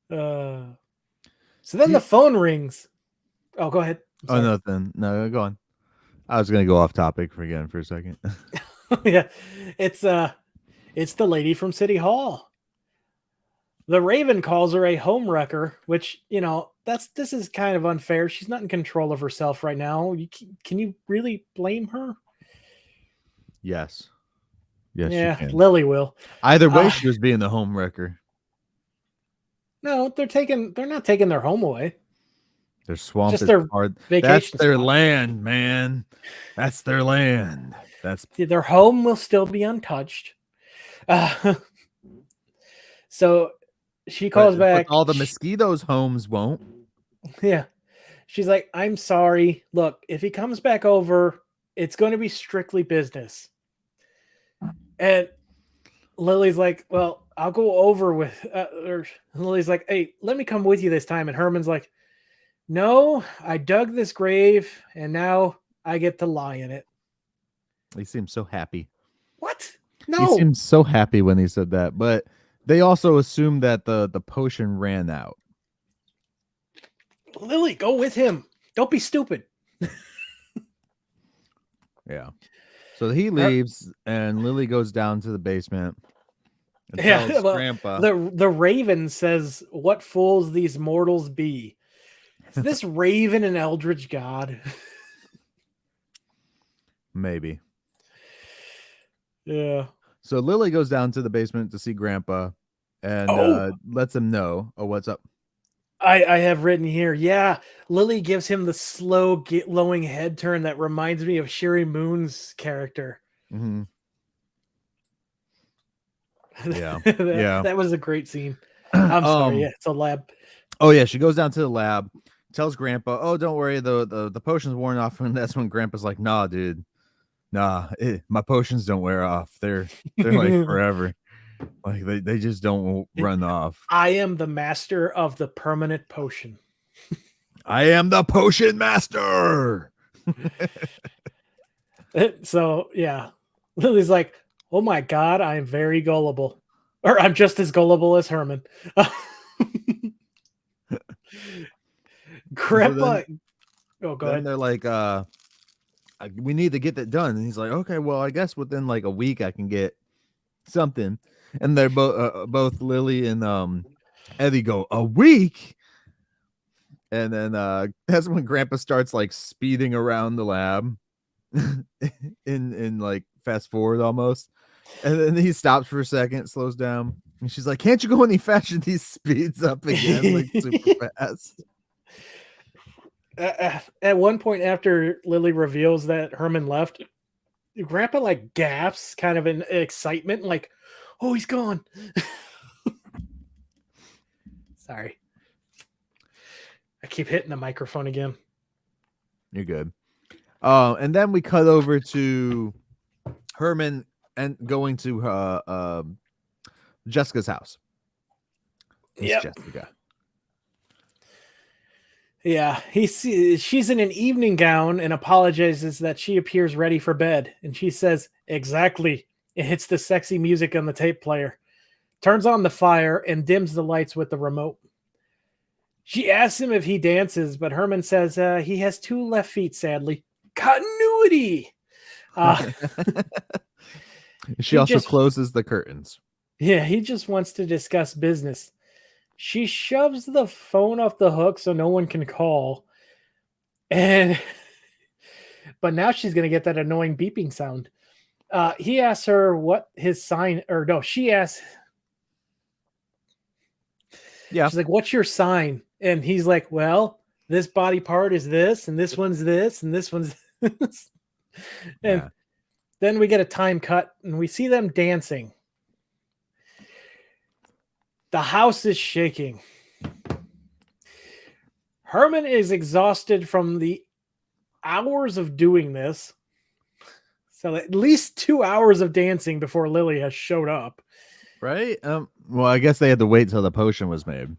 So then the phone rings. Oh, go ahead. Oh, nothing. No, go on. I was going to go off topic for a second. Yeah, it's the lady from City Hall. The Raven calls her a home wrecker, which, you know, this is kind of unfair. She's not in control of herself right now. Can you really blame her? Yes. Yes, Yeah, you can. Lily will. Either way, she was being the home wrecker. No, they're not taking their home away. Their swamp Just is their hard. vacation That's their spot. land, man. That's their land. That's Their home will still be untouched. So she calls back. But all the mosquitoes' homes won't. Yeah. She's like, I'm sorry. Look, if he comes back over, it's going to be strictly business. And Lily's like, well, I'll go over with, Lily's like, hey, let me come with you this time. And Herman's like, no, I dug this grave and now I get to lie in it. He seems so happy. What? No. He seems so happy when he said that, but they also assumed that the potion ran out. Lily, go with him. Don't be stupid. Yeah. So he leaves and Lily goes down to the basement and tells Grandpa. The Raven says, what fools these mortals be. Is this Raven an eldritch god? Maybe. Yeah. So Lily goes down to the basement to see Grandpa and lets him know, oh, what's up? I have written here, yeah, Lily gives him the slow, glowing head turn that reminds me of Sherry Moon's character. Mm-hmm. Yeah. That was a great scene. I'm sorry. Yeah, it's a lab. Oh, yeah. She goes down to the lab, tells Grandpa, oh, don't worry. The potion's worn off. And that's when Grandpa's like, nah, dude. Nah, my potions don't wear off. They're like forever. Like they just don't run off. I am the master of the permanent potion. I am the potion master. So yeah, Lily's like, oh my god, I am very gullible, or I'm just as gullible as Herman. Grandpa, go ahead. They're like, we need to get that done, and he's like, okay, well, I guess within like a week I can get something, and they're both Lily and Eddie go, a week. And then that's when Grandpa starts like speeding around the lab in like fast forward almost. And then he stops for a second, slows down, and she's like, can't you go any faster? He speeds up again, like super fast. At one point after Lily reveals that Herman left, Grandpa like gasps kind of in excitement, like, oh, he's gone. Sorry. I keep hitting the microphone again. You're good. And then we cut over to Herman and going to Jessica's house. Yeah. Jessica. Yeah, she's in an evening gown and apologizes that she appears ready for bed. And she says, exactly. It hits the sexy music on the tape player, turns on the fire, and dims the lights with the remote. She asks him if he dances, but Herman says he has 2 left feet, sadly. Continuity! She also closes the curtains. Yeah, he just wants to discuss business. She shoves the phone off the hook so no one can call. But now she's going to get that annoying beeping sound. He asks her what his sign, or no, she asks. Yeah. She's like, what's your sign? And he's like, well, this body part is this, and this one's this, and this one's this. And then we get a time cut, and we see them dancing. The house is shaking. Herman is exhausted from the hours of doing this. So at least 2 hours of dancing before Lily has showed up. Right? Well, I guess they had to wait till the potion was made.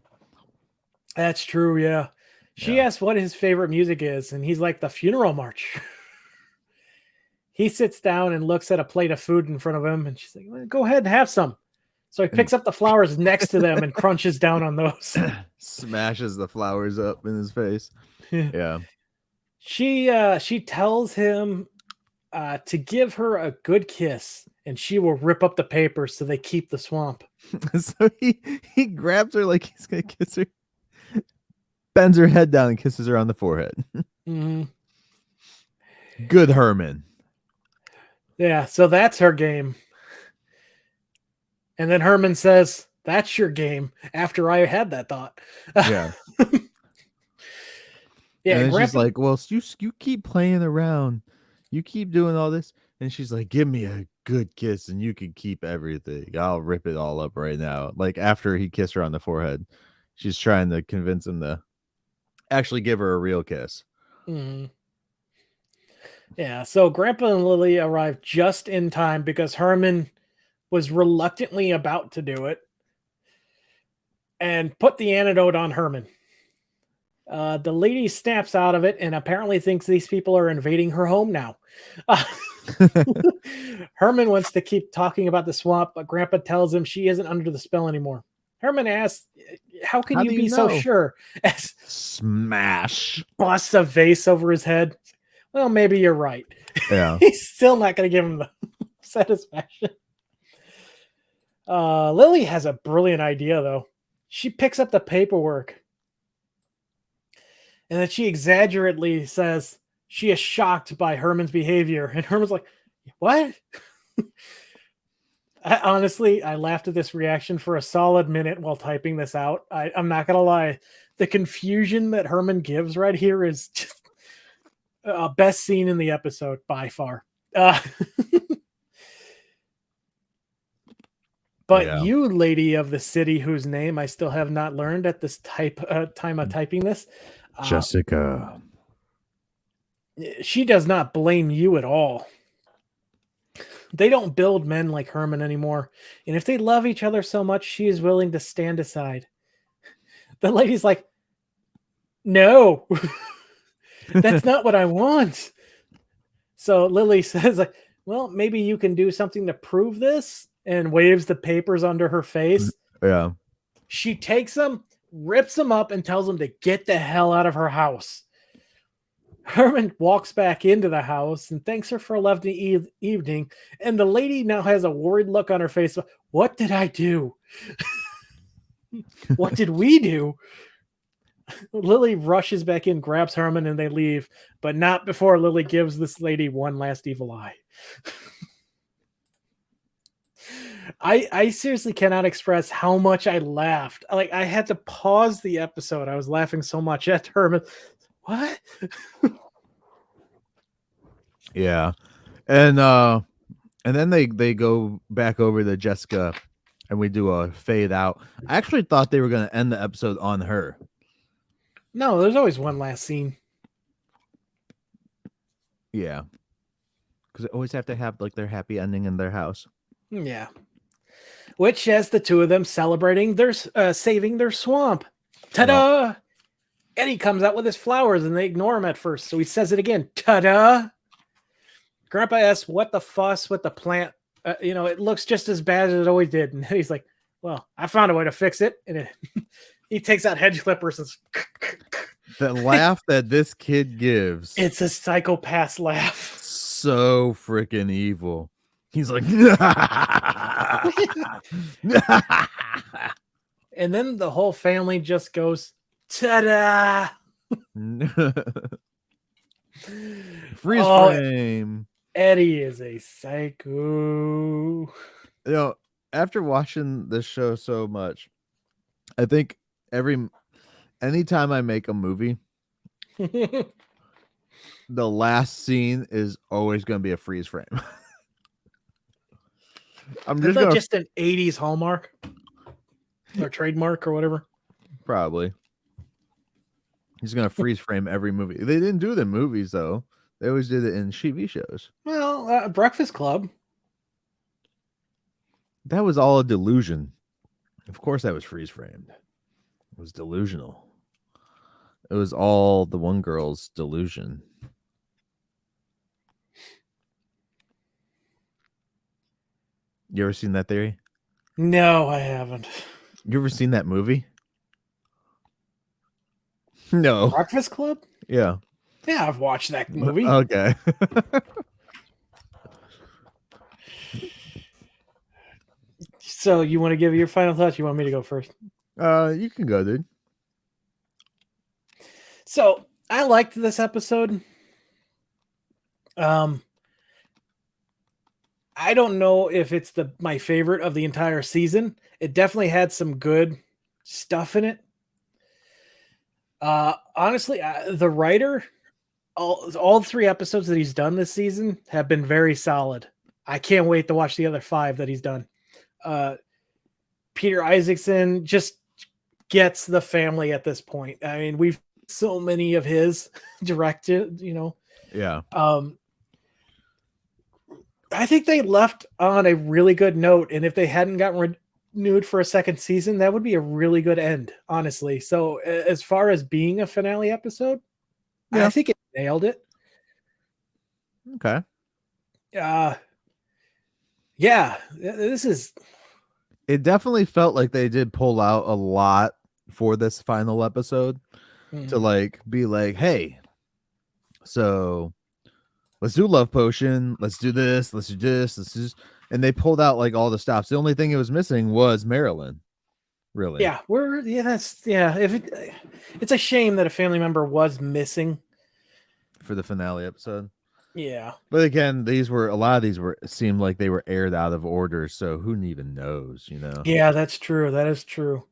That's true, yeah. She asked what his favorite music is, and he's like, the funeral march. He sits down and looks at a plate of food in front of him, and she's like, well, go ahead and have some. So he picks up the flowers next to them and crunches down on those. Smashes the flowers up in his face. Yeah. She tells him to give her a good kiss, and she will rip up the paper so they keep the swamp. So he grabs her like he's gonna kiss her, bends her head down and kisses her on the forehead. Mm-hmm. Good Herman. Yeah, so that's her game. And then Herman says, that's your game, after I had that thought. Yeah. Yeah, and she's like, well, you keep playing around. You keep doing all this. And she's like, give me a good kiss and you can keep everything. I'll rip it all up right now. Like after he kissed her on the forehead, she's trying to convince him to actually give her a real kiss. Mm-hmm. Yeah, so Grandpa and Lily arrived just in time because Herman was reluctantly about to do it and put the antidote on Herman. The lady snaps out of it and apparently thinks these people are invading her home now. Herman wants to keep talking about the swamp, but Grandpa tells him she isn't under the spell anymore. Herman asks, how can you be so sure? As smash busts a vase over his head. Well, maybe you're right. Yeah. He's still not going to give him the satisfaction. Lily has a brilliant idea, though. She picks up the paperwork. And then she exaggerately says she is shocked by Herman's behavior. And Herman's like, what? I laughed at this reaction for a solid minute while typing this out. I'm not going to lie. The confusion that Herman gives right here is just best scene in the episode by far. But you, lady of the city, whose name I still have not learned at this time of typing this, Jessica. She does not blame you at all. They don't build men like Herman anymore. And if they love each other so much, she is willing to stand aside. The lady's like, no, that's not what I want. So Lily says, like, well, maybe you can do something to prove this, and waves the papers under her face. Yeah. She takes them, rips them up, and tells them to get the hell out of her house. Herman walks back into the house and thanks her for a lovely evening. And the lady now has a worried look on her face. What did I do? What did we do? Lily rushes back in, grabs Herman, and they leave, but not before Lily gives this lady one last evil eye. I seriously cannot express how much I laughed. Like, I had to pause the episode. I was laughing so much at Herman. What? Yeah. And then they go back over to Jessica and we do a fade out. I actually thought they were going to end the episode on her. No, there's always one last scene. Yeah. Because they always have to have like their happy ending in their house. Yeah. Which has the two of them celebrating their saving their swamp. Ta-da! Well, Eddie comes out with his flowers and they ignore him at first. So he says it again. Ta-da! Grandpa asks, what the fuss with the plant? It looks just as bad as it always did. And he's like, well, I found a way to fix it. And he takes out hedge clippers and the laugh that this kid gives. It's a psychopath laugh. So freaking evil. He's like, and then the whole family just goes, ta-da! Freeze frame. Eddie is a psycho. After watching this show so much, I think anytime I make a movie, the last scene is always going to be a freeze frame. Just an 80s hallmark or trademark or whatever. Probably. He's going to freeze frame every movie. They didn't do it in movies, though. They always did it in TV shows. Well, Breakfast Club. That was all a delusion. Of course that was freeze framed. It was delusional. It was all the one girl's delusion. You ever seen that theory? No, I haven't. You ever seen that movie? No. Breakfast Club? Yeah. Yeah, I've watched that movie. Okay. So you want to give your final thoughts? You want me to go first? You can go, dude. So I liked this episode. I don't know if it's my favorite of the entire season. It definitely had some good stuff in it. Honestly, the writer, all 3 episodes that he's done this season have been very solid. I can't wait to watch the other 5 that he's done. Peter Isaacson just gets the family at this point. I mean, we've so many of his directed, Yeah. I think they left on a really good note, and if they hadn't gotten renewed for a second season, that would be a really good end, honestly. So as far as being a finale episode, yeah. I think it nailed it. Okay. Yeah, this is... It definitely felt like they did pull out a lot for this final episode to like be like, hey, so let's do Love Potion, let's do this, let's do this, let's just, and they pulled out like all the stops. The only thing it was missing was Marilyn. Really? Yeah, it's a shame that a family member was missing for the finale episode. Yeah. But again, a lot of these seemed like they were aired out of order, so who even knows, Yeah, that's true. That is true.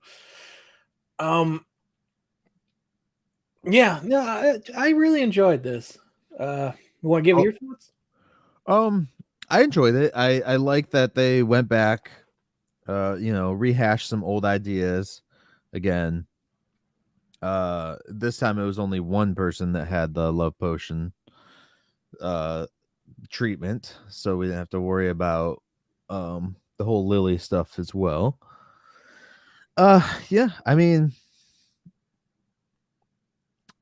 Yeah, no, I really enjoyed this. You want to give your thoughts? I enjoyed it. I like that they went back, rehashed some old ideas again. This time it was only one person that had the Love Potion treatment, so we didn't have to worry about the whole Lily stuff as well. Yeah, I mean,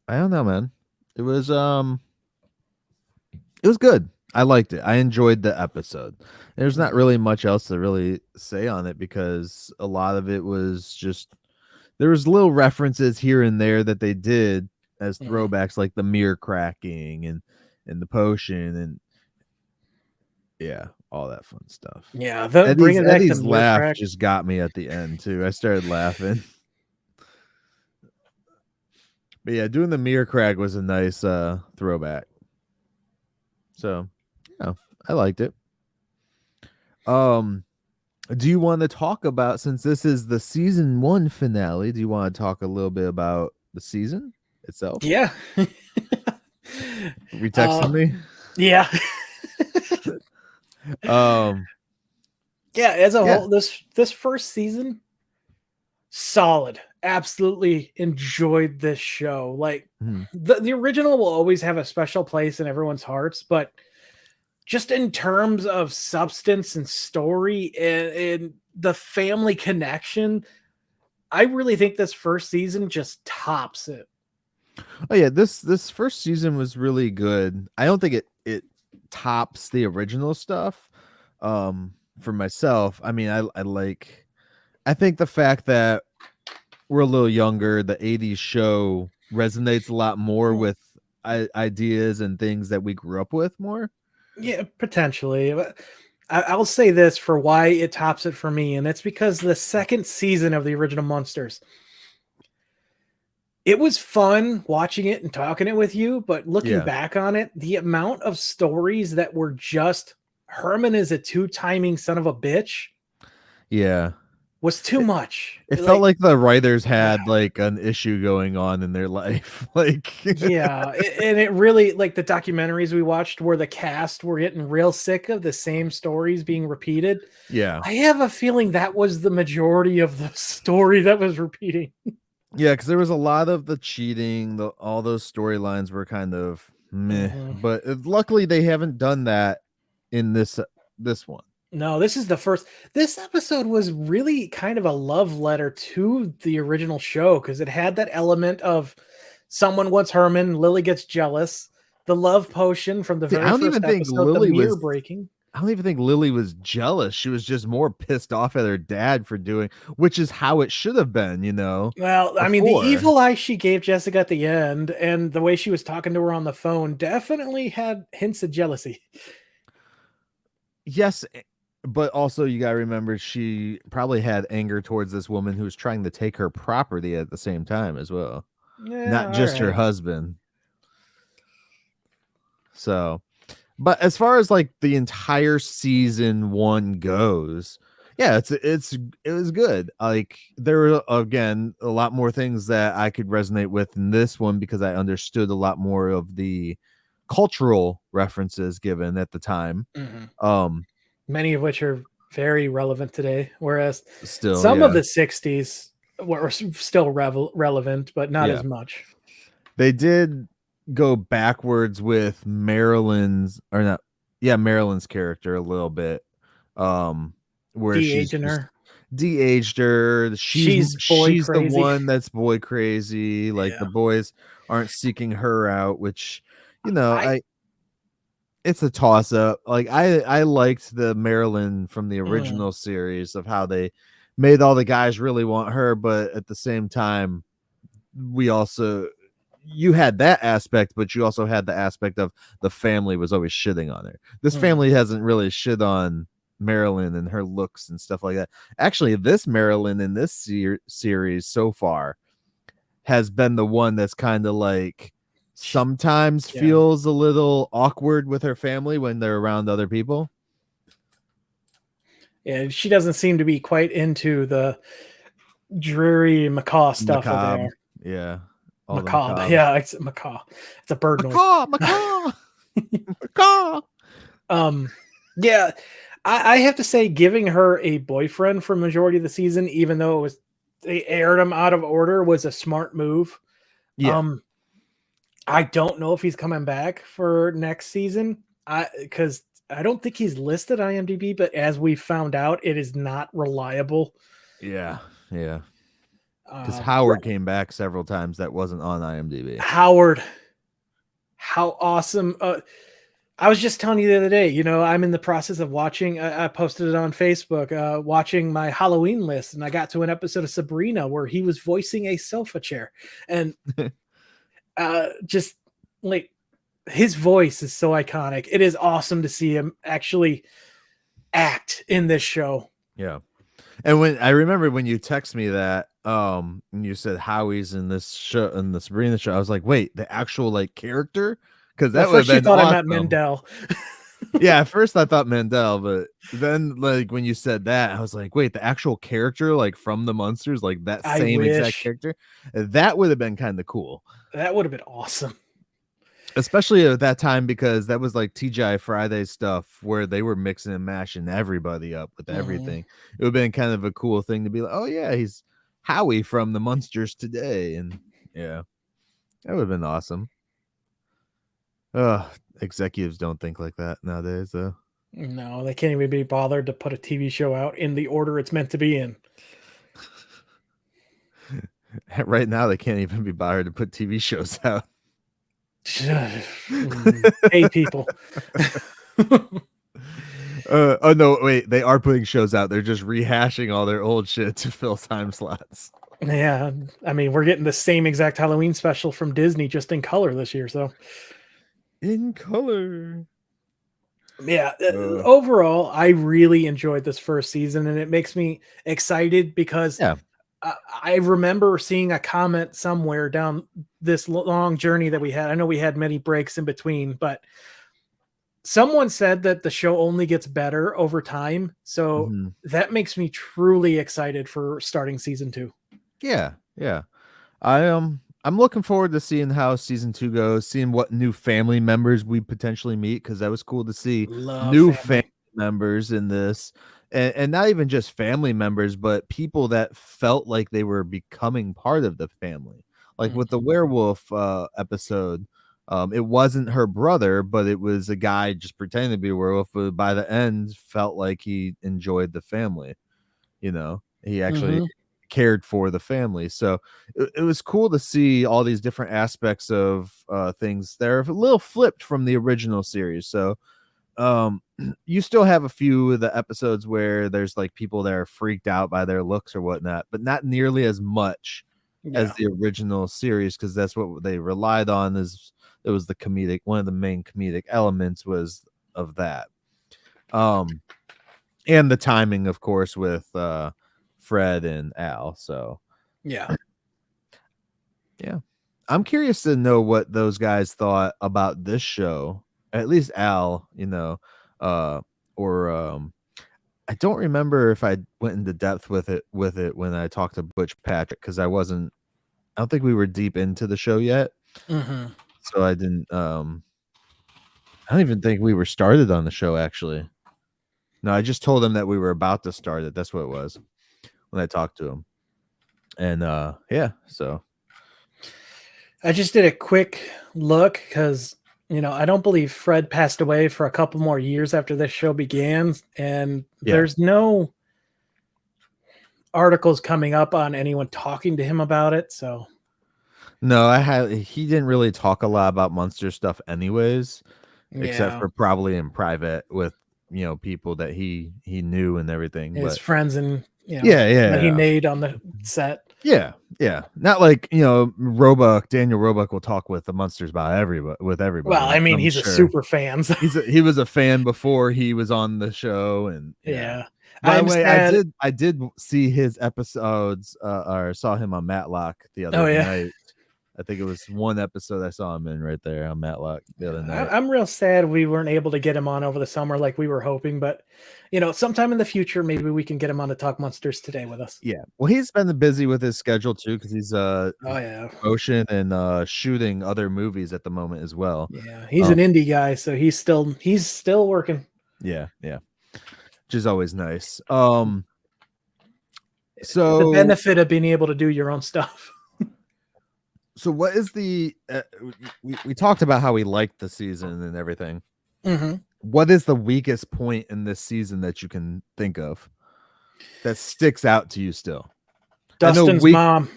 I don't know, man. It was good. I liked it. I enjoyed the episode. There's not really much else to really say on it because a lot of it was just, there was little references here and there that they did as throwbacks, like the mirror cracking and the potion and yeah, all that fun stuff. Yeah, Eddie's bringing back the mirror laugh crack. just got me at the end too. I started laughing. But yeah, doing the mirror crack was a nice throwback. So yeah, I liked it. Do you want to talk about, since this is the season 1 finale, do you want to talk a little bit about the season itself? Yeah. You texting me? Yeah. Yeah, as a whole, this first season, solid. Absolutely enjoyed this show. Like the original will always have a special place in everyone's hearts, but just in terms of substance and story and the family connection, I really think this first season just tops it. Oh yeah, this first season was really good. I don't think it tops the original stuff. For myself, I mean, I think the fact that we're a little younger, the 80s show resonates a lot more with ideas and things that we grew up with more. Yeah, potentially. But I'll say this for why it tops it for me, and it's because the second season of the original Munsters, it was fun watching it and talking it with you, but looking back on it, the amount of stories that were just Herman is a two-timing son of a bitch. Yeah. Was too much. It felt like the writers had like an issue going on in their life. Like yeah, and it really, like the documentaries we watched where the cast were getting real sick of the same stories being repeated. Yeah. I have a feeling that was the majority of the story that was repeating. Yeah, because there was a lot of the cheating, all those storylines were kind of meh. But luckily they haven't done that in this one. No, this is the first. This episode was really kind of a love letter to the original show because it had that element of someone wants Herman, Lily gets jealous, the love potion from the very first episode, the mirror breaking. I don't even think Lily was jealous. She was just more pissed off at her dad for doing, which is how it should have been, you know. Well, I mean, the evil eye she gave Jessica at the end and the way she was talking to her on the phone definitely had hints of jealousy. Yes, but also you gotta remember she probably had anger towards this woman who was trying to take her property at the same time as well. Yeah, not just her husband. So, but as far as like the entire season 1 goes, yeah, it was good. Like there were again a lot more things that I could resonate with in this one because I understood a lot more of the cultural references given at the time. Many of which are very relevant today, whereas still some of the 60s were still relevant, but not as much. They did go backwards with Marilyn's character a little bit, where de-aging her. De-aged her. She's the one that's boy crazy. Like the boys aren't seeking her out, which you know it's a toss up. Like I liked the Marilyn from the original series of how they made all the guys really want her, but at the same time, you had that aspect, but you also had the aspect of the family was always shitting on her. This family hasn't really shit on Marilyn and her looks and stuff like that. Actually, this Marilyn in this series so far has been the one that's kind of like sometimes feels a little awkward with her family when they're around other people. Yeah, she doesn't seem to be quite into the dreary macaw stuff there. Yeah. Macabre. Yeah, it's macaw. It's a bird noise. Macaw. Macaw. Yeah, I have to say, giving her a boyfriend for majority of the season, even though they aired him out of order, was a smart move. Yeah. I don't know if he's coming back for next season. Because I don't think he's listed IMDb, but as we found out, it is not reliable. Yeah. Because Howard came back several times that wasn't on IMDb. Howard, how awesome. I was just telling you the other day, you know, I'm in the process of watching, I posted it on Facebook, watching my Halloween list, and I got to an episode of Sabrina where he was voicing a sofa chair. And Just like his voice is so iconic. It is awesome to see him actually act in this show. Yeah. And when I remember when you text me that, and you said Howie's in this show, in the Sabrina show, I was like, wait, the actual like character? Because Well, that would have first you been thought I meant awesome. Mendel. Yeah, at first I thought Mandel, but then like when you said that, I was like, wait, the actual character, like from the Munsters, like that I same exact wish character, that would have been kind of cool. that would have been awesome. Especially at that time, because that was like TGI Friday stuff where they were mixing and mashing everybody up with Mhm. everything. It would have been kind of a cool thing to be like, oh yeah, he's Howie from the Munsters Today. And yeah, that would have been awesome. Executives don't think like that nowadays, though. No, they can't even be bothered to put a TV show out in the order it's meant to be in. Right now, they can't even be bothered to put TV shows out. Hey, people. Oh no, wait, they are putting shows out. They're just rehashing all their old shit to fill time slots. Yeah, I mean, we're getting the same exact Halloween special from Disney, just in color this year. So, In color. yeah, overall, I really enjoyed this first season, and it makes me excited because Yeah. I remember seeing a comment somewhere down this long journey that we had. I know we had many breaks in between, but someone said that the show only gets better over time. So Mhm. that makes me truly excited for starting season 2. Yeah, yeah. I'm looking forward to seeing how season 2 goes, seeing what new family members we potentially meet, because that was cool to see Love new family family. members in this. And not even just family members, but people that felt like they were becoming part of the family. Like with the Mhm. werewolf episode, it wasn't her brother, but it was a guy just pretending to be a werewolf, but by the end felt like he enjoyed the family, you know. He actually Mhm. cared for the family. So it was cool to see all these different aspects of things that are a little flipped from the original series. So you still have a few of the episodes where there's like people that are freaked out by their looks or whatnot, but not nearly as much as Yeah. the original series, because that's what they relied on. Is it was the comedic, one of the main comedic elements was of that. Um and the timing, of course, with Fred and Al. So Yeah. yeah, I'm curious to know what those guys thought about this show. At least Al, uh, or I don't remember if I went into depth with it when I talked to Butch Patrick, because I don't think we were deep into the show yet, Mhm. so I don't even think we were started on the show actually. No, I just told him that we were about to start it. That's what it was when I talked to him. And yeah, so I just did a quick look because I don't believe Fred passed away for a couple more years after this show began, and yeah. there's no articles coming up on anyone talking to him about it. So No, he didn't really talk a lot about Munster stuff anyways, except yeah, for probably in private with, people that he knew and everything. his But friends and yeah, that he yeah. made on the set. Yeah, yeah. Not like, Roebuck, Daniel Roebuck will talk with the Munsters about everybody, Well, I mean, I'm he's a sure. super fan. So He was a fan before he was on the show, and yeah. yeah, By the I'm way, sad. I did see his episodes, or saw him on Matlock the Oh other yeah, night. I think it was one episode I saw him in right there on Matlock the other night. I'm real sad we weren't able to get him on over the summer like we were hoping. But sometime in the future, maybe we can get him on to talk Munsters today with us. Yeah. Well, he's been busy with his schedule too, because Oh yeah, motion and shooting other movies at the moment as well. yeah. He's Um, an indie guy, so he's still working. yeah, yeah. Which is always nice. The So benefit of being able to do your own stuff. what is the we talked about how we liked the season and everything. Hmm. What is the weakest point in this season that you can think of that sticks out to you still? I know Dustin's weak. mom.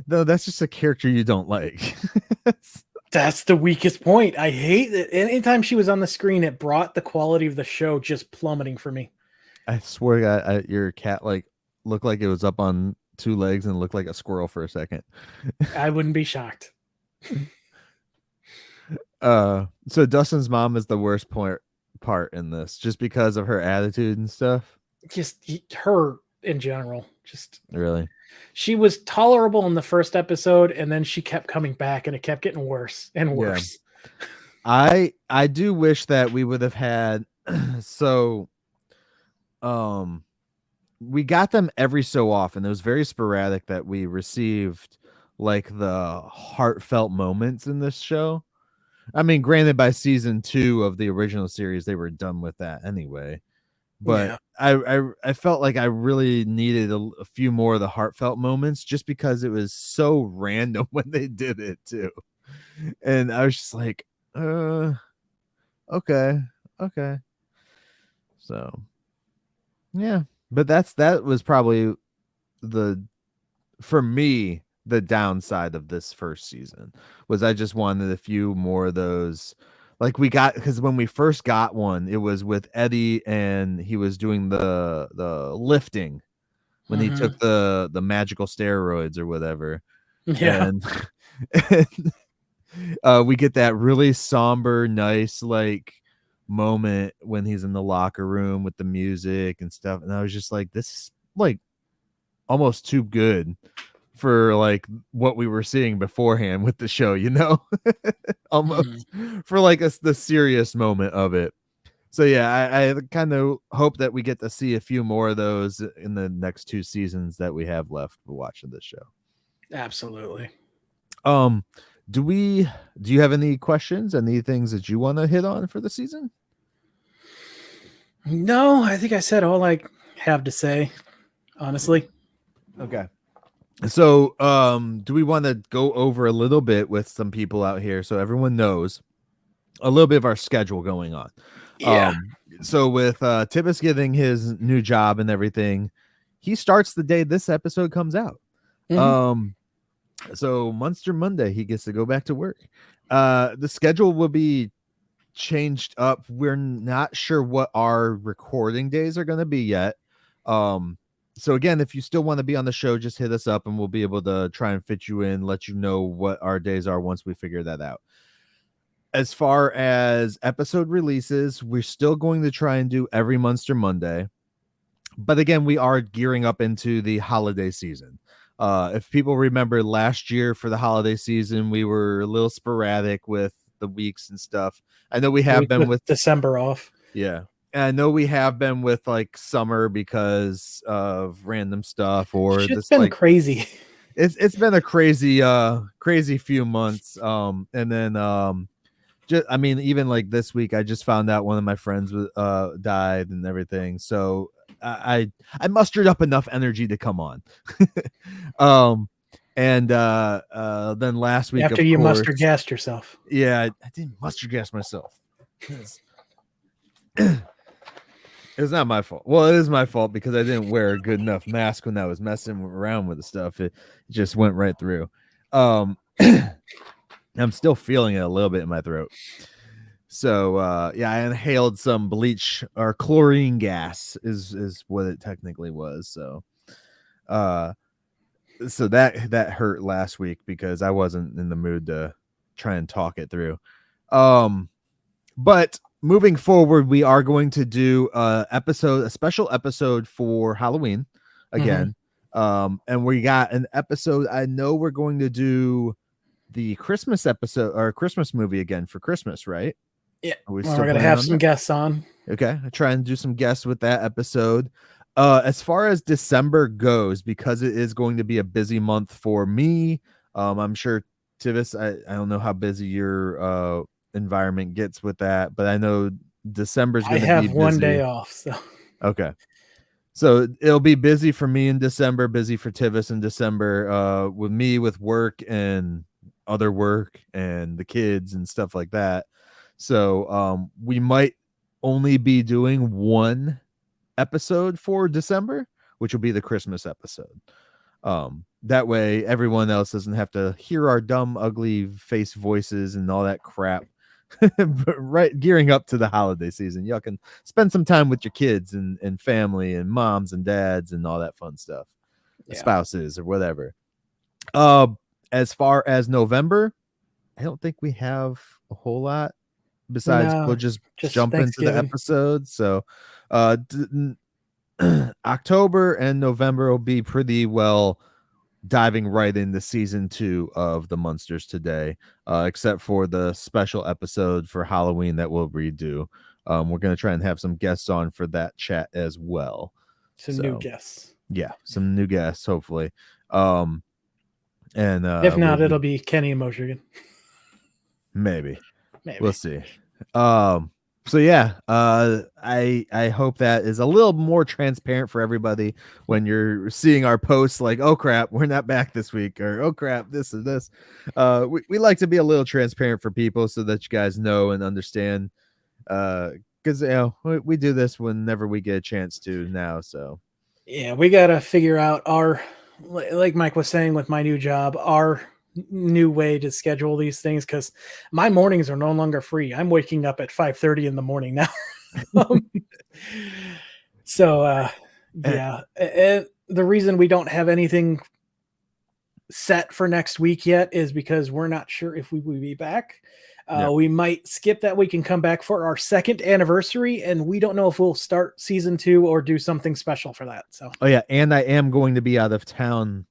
No, that's just a character you don't like. That's the weakest point. I hate it. Anytime she was on the screen, it brought the quality of the show just plummeting for me. I swear, your cat like looked like it was up on 2 legs and looked like a squirrel for a second. I wouldn't be shocked. So Dustin's mom is the worst part in this, just because of her attitude and stuff. Just her in general. Just Really, she was tolerable in the first episode, and then she kept coming back, and it kept getting worse and yeah. worse. I do wish that we would have had so we got them every so often. It was very sporadic that we received like the heartfelt moments in this show. I mean, granted, by season 2 of the original series, they were done with that anyway. But Yeah. I felt like I really needed a few more of the heartfelt moments, just because it was so random when they did it too. And I was just like, okay. So yeah, but that was probably the for me the downside of this first season was I just wanted a few more of those. Like we got, because when we first got one, it was with Eddie and he was doing the lifting when he took the magical steroids or whatever. Yeah. And, we get that really somber, nice like moment when he's in the locker room with the music and stuff. And I was just like, this is like almost too good for like what we were seeing beforehand with the show, almost for like the serious moment of it. So yeah, I kind of hope that we get to see a few more of those in the next 2 seasons that we have left watching this show. Absolutely. Do you have any questions, any things that you want to hit on for the season? No, I think I said all I have to say, honestly. Okay. So, do we want to go over a little bit with some people out here so everyone knows a little bit of our schedule going on? Yeah. So with Tivis getting his new job and everything, he starts the day this episode comes out. So Munster Monday, he gets to go back to work. The schedule will be changed up. We're not sure what our recording days are going to be yet. So again, if you still want to be on the show, just hit us up and we'll be able to try and fit you in, let you know what our days are once we figure that out. As far as episode releases, we're still going to try and do every Munster Monday. But again, we are gearing up into the holiday season. If people remember last year for the holiday season, we were a little sporadic with the weeks and stuff. I know we have been with December off. Yeah. And I know we have been with like summer because of random stuff or Shit's this been like crazy. It's been a crazy few months. And then just I mean, even like this week, I just found out one of my friends died and everything. So I mustered up enough energy to come on. And then last week, after of you course, mustard gassed yourself. Yeah, I didn't mustard gas myself. It's not my fault. Well, it is my fault because I didn't wear a good enough mask when I was messing around with the stuff. It just went right through. I'm still feeling it a little bit in my throat. So yeah, I inhaled some bleach or chlorine gas is what it technically was. So so that hurt last week because I wasn't in the mood to try and talk it through. But moving forward, we are going to do a special episode for Halloween again. And we got an episode. I know we're going to do the Christmas episode or Christmas movie again for Christmas, right? Yeah. We're going to have some guests on. Okay. I try and do some guests with that episode. As far as December goes, because it is going to be a busy month for me, I'm sure Tivis, I don't know how busy your environment gets with that, but I know December's going to be busy. I have one day off, so okay. So it'll be busy for me in December, busy for Tivis in December, with me with work and other work and the kids and stuff like that. So we might only be doing one episode for December, which will be the Christmas episode. That way everyone else doesn't have to hear our dumb, ugly face voices and all that crap. But right, gearing up to the holiday season, y'all can spend some time with your kids and family and moms and dads and all that fun stuff. spouses or whatever. As far as November, I don't think we have a whole lot besides we'll No, just just jump into the Thanksgiving. episode. So October and November will be pretty well diving right into season 2 of the Munsters Today, except for the special episode for Halloween that we'll redo. We're going to try and have some guests on for that chat as well. Some new So guests. yeah, some new guests hopefully. And If we'll not, be it'll be Kenny and Moshigan. maybe Maybe. we'll see. So yeah, I hope that is a little more transparent for everybody when you're seeing our posts like, oh crap, we're not back this week, or oh crap, this and this. We like to be a little transparent for people so that you guys know and understand. Because we do this whenever we get a chance to now. So Yeah, we got to figure out our, like Myke was saying with my new job, our new way to schedule these things, because my mornings are no longer free. I'm waking up at 5:30 in the morning now. So yeah, and the reason we don't have anything set for next week yet is because we're not sure if we will be back. We might skip that week and come back for our 2nd anniversary, and we don't know if we'll start season 2 or do something special for that. So oh yeah, and I am going to be out of town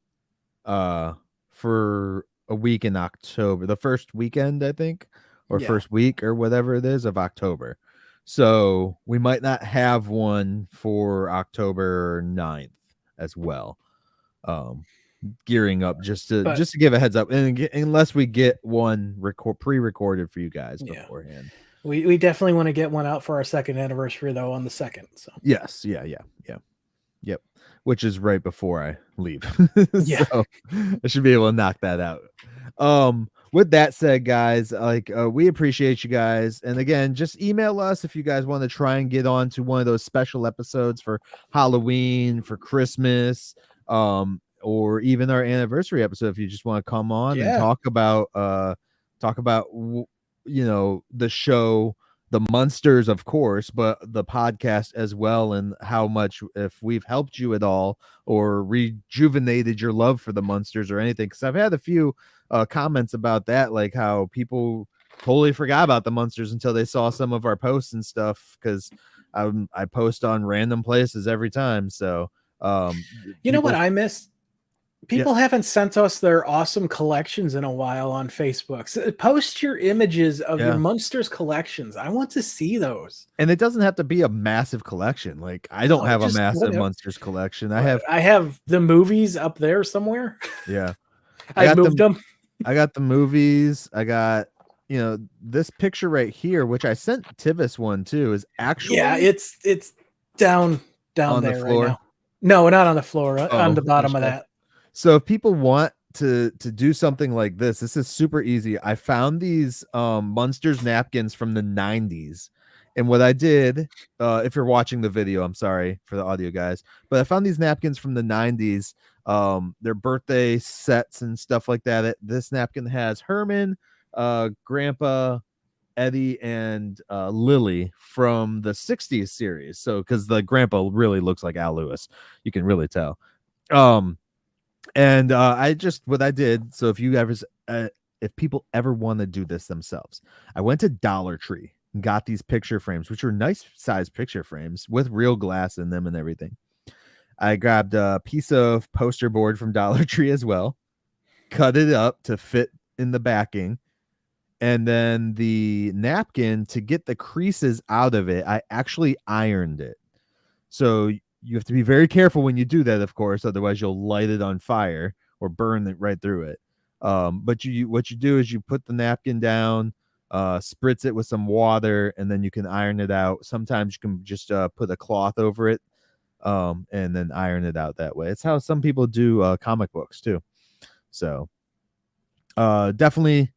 for a week in October, the first weekend, I think, or yeah, first week or whatever it is of October. So we might not have one for October 9th as well. Gearing up just to give a heads up, and unless we get one pre-recorded for you guys beforehand. We definitely want to get one out for our 2nd anniversary though on the 2nd. So yes, yep, which is right before I leave. Yeah. So I should be able to knock that out. With that said, guys, we appreciate you guys, and again, just email us if you guys want to try and get on to one of those special episodes for Halloween, for Christmas, or even our anniversary episode if you just want to come on and talk about the show, the Munsters, of course, but the podcast as well, and how much, if we've helped you at all or rejuvenated your love for the Munsters or anything. Because I've had a few comments about that, like how people totally forgot about the Munsters until they saw some of our posts and stuff, because I post on random places every time. So you know what I miss? People haven't sent us their awesome collections in a while on Facebook. So post your images of your Munsters collections. I want to see those. And it doesn't have to be a massive collection. Like I don't have a massive Munsters collection. I have the movies up there somewhere. Yeah. I moved them. I got the movies. I got, this picture right here, which I sent Tivis one too, is actually it's down on there the floor. Right now. No, not on the floor, on the bottom of that. So if people want to do something like this is super easy. I found these Munsters napkins from the 90s. And what I did, if you're watching the video, I'm sorry for the audio guys, but I found these napkins from the 90s. Their birthday sets and stuff like that. This napkin has Herman, Grandpa, Eddie, and Lily from the 60s series. So because the grandpa really looks like Al Lewis, you can really tell. And what I did, so if you ever if people ever want to do this themselves, I went to Dollar Tree and got these picture frames, which are nice size picture frames with real glass in them and everything. I grabbed a piece of poster board from Dollar Tree as well, cut it up to fit in the backing, and then the napkin, to get the creases out of it, I actually ironed it. So you have to be very careful when you do that, of course, otherwise you'll light it on fire or burn it right through it. But what you do is you put the napkin down, spritz it with some water, and then you can iron it out. Sometimes you can just put a cloth over it, and then iron it out that way. It's how some people do comic books too. So definitely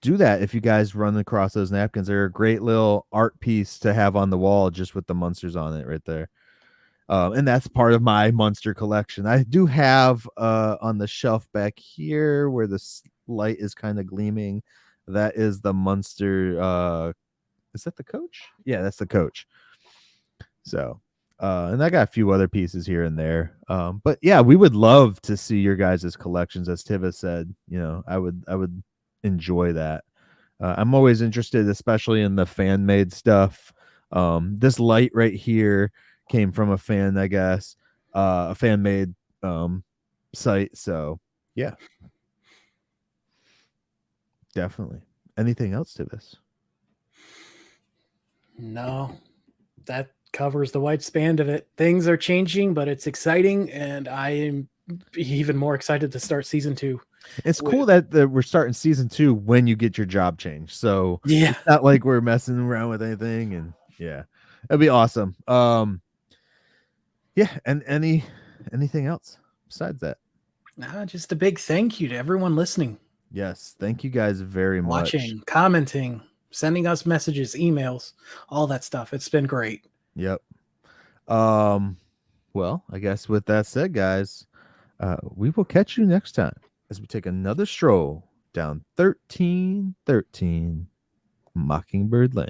do that if you guys run across those napkins. They're a great little art piece to have on the wall just with the Munsters on it right there. And that's part of my Munster collection. I do have on the shelf back here where the light is kind of gleaming. That is the Munster. Is that the coach? Yeah, that's the coach. So And I got a few other pieces here and there. But yeah, we would love to see your guys' collections. As Tivis said, I would enjoy that. I'm always interested, especially in the fan made stuff. This light right here came from a fan, I guess, a fan made site. So yeah, definitely. Anything else to this? No, that covers the wide span of it. Things are changing, but it's exciting, and I am even more excited to start season 2. It's cool that we're starting season 2 when you get your job changed. So Yeah. it's not like we're messing around with anything. And yeah, it'd be awesome. Yeah, and anything else besides that? Just a big thank you to everyone listening, Yes, thank you guys very much. watching, commenting, sending us messages, emails, all that stuff. It's been great. Yep. Well, I guess with that said, guys, we will catch you next time as we take another stroll down 1313 Mockingbird Lane.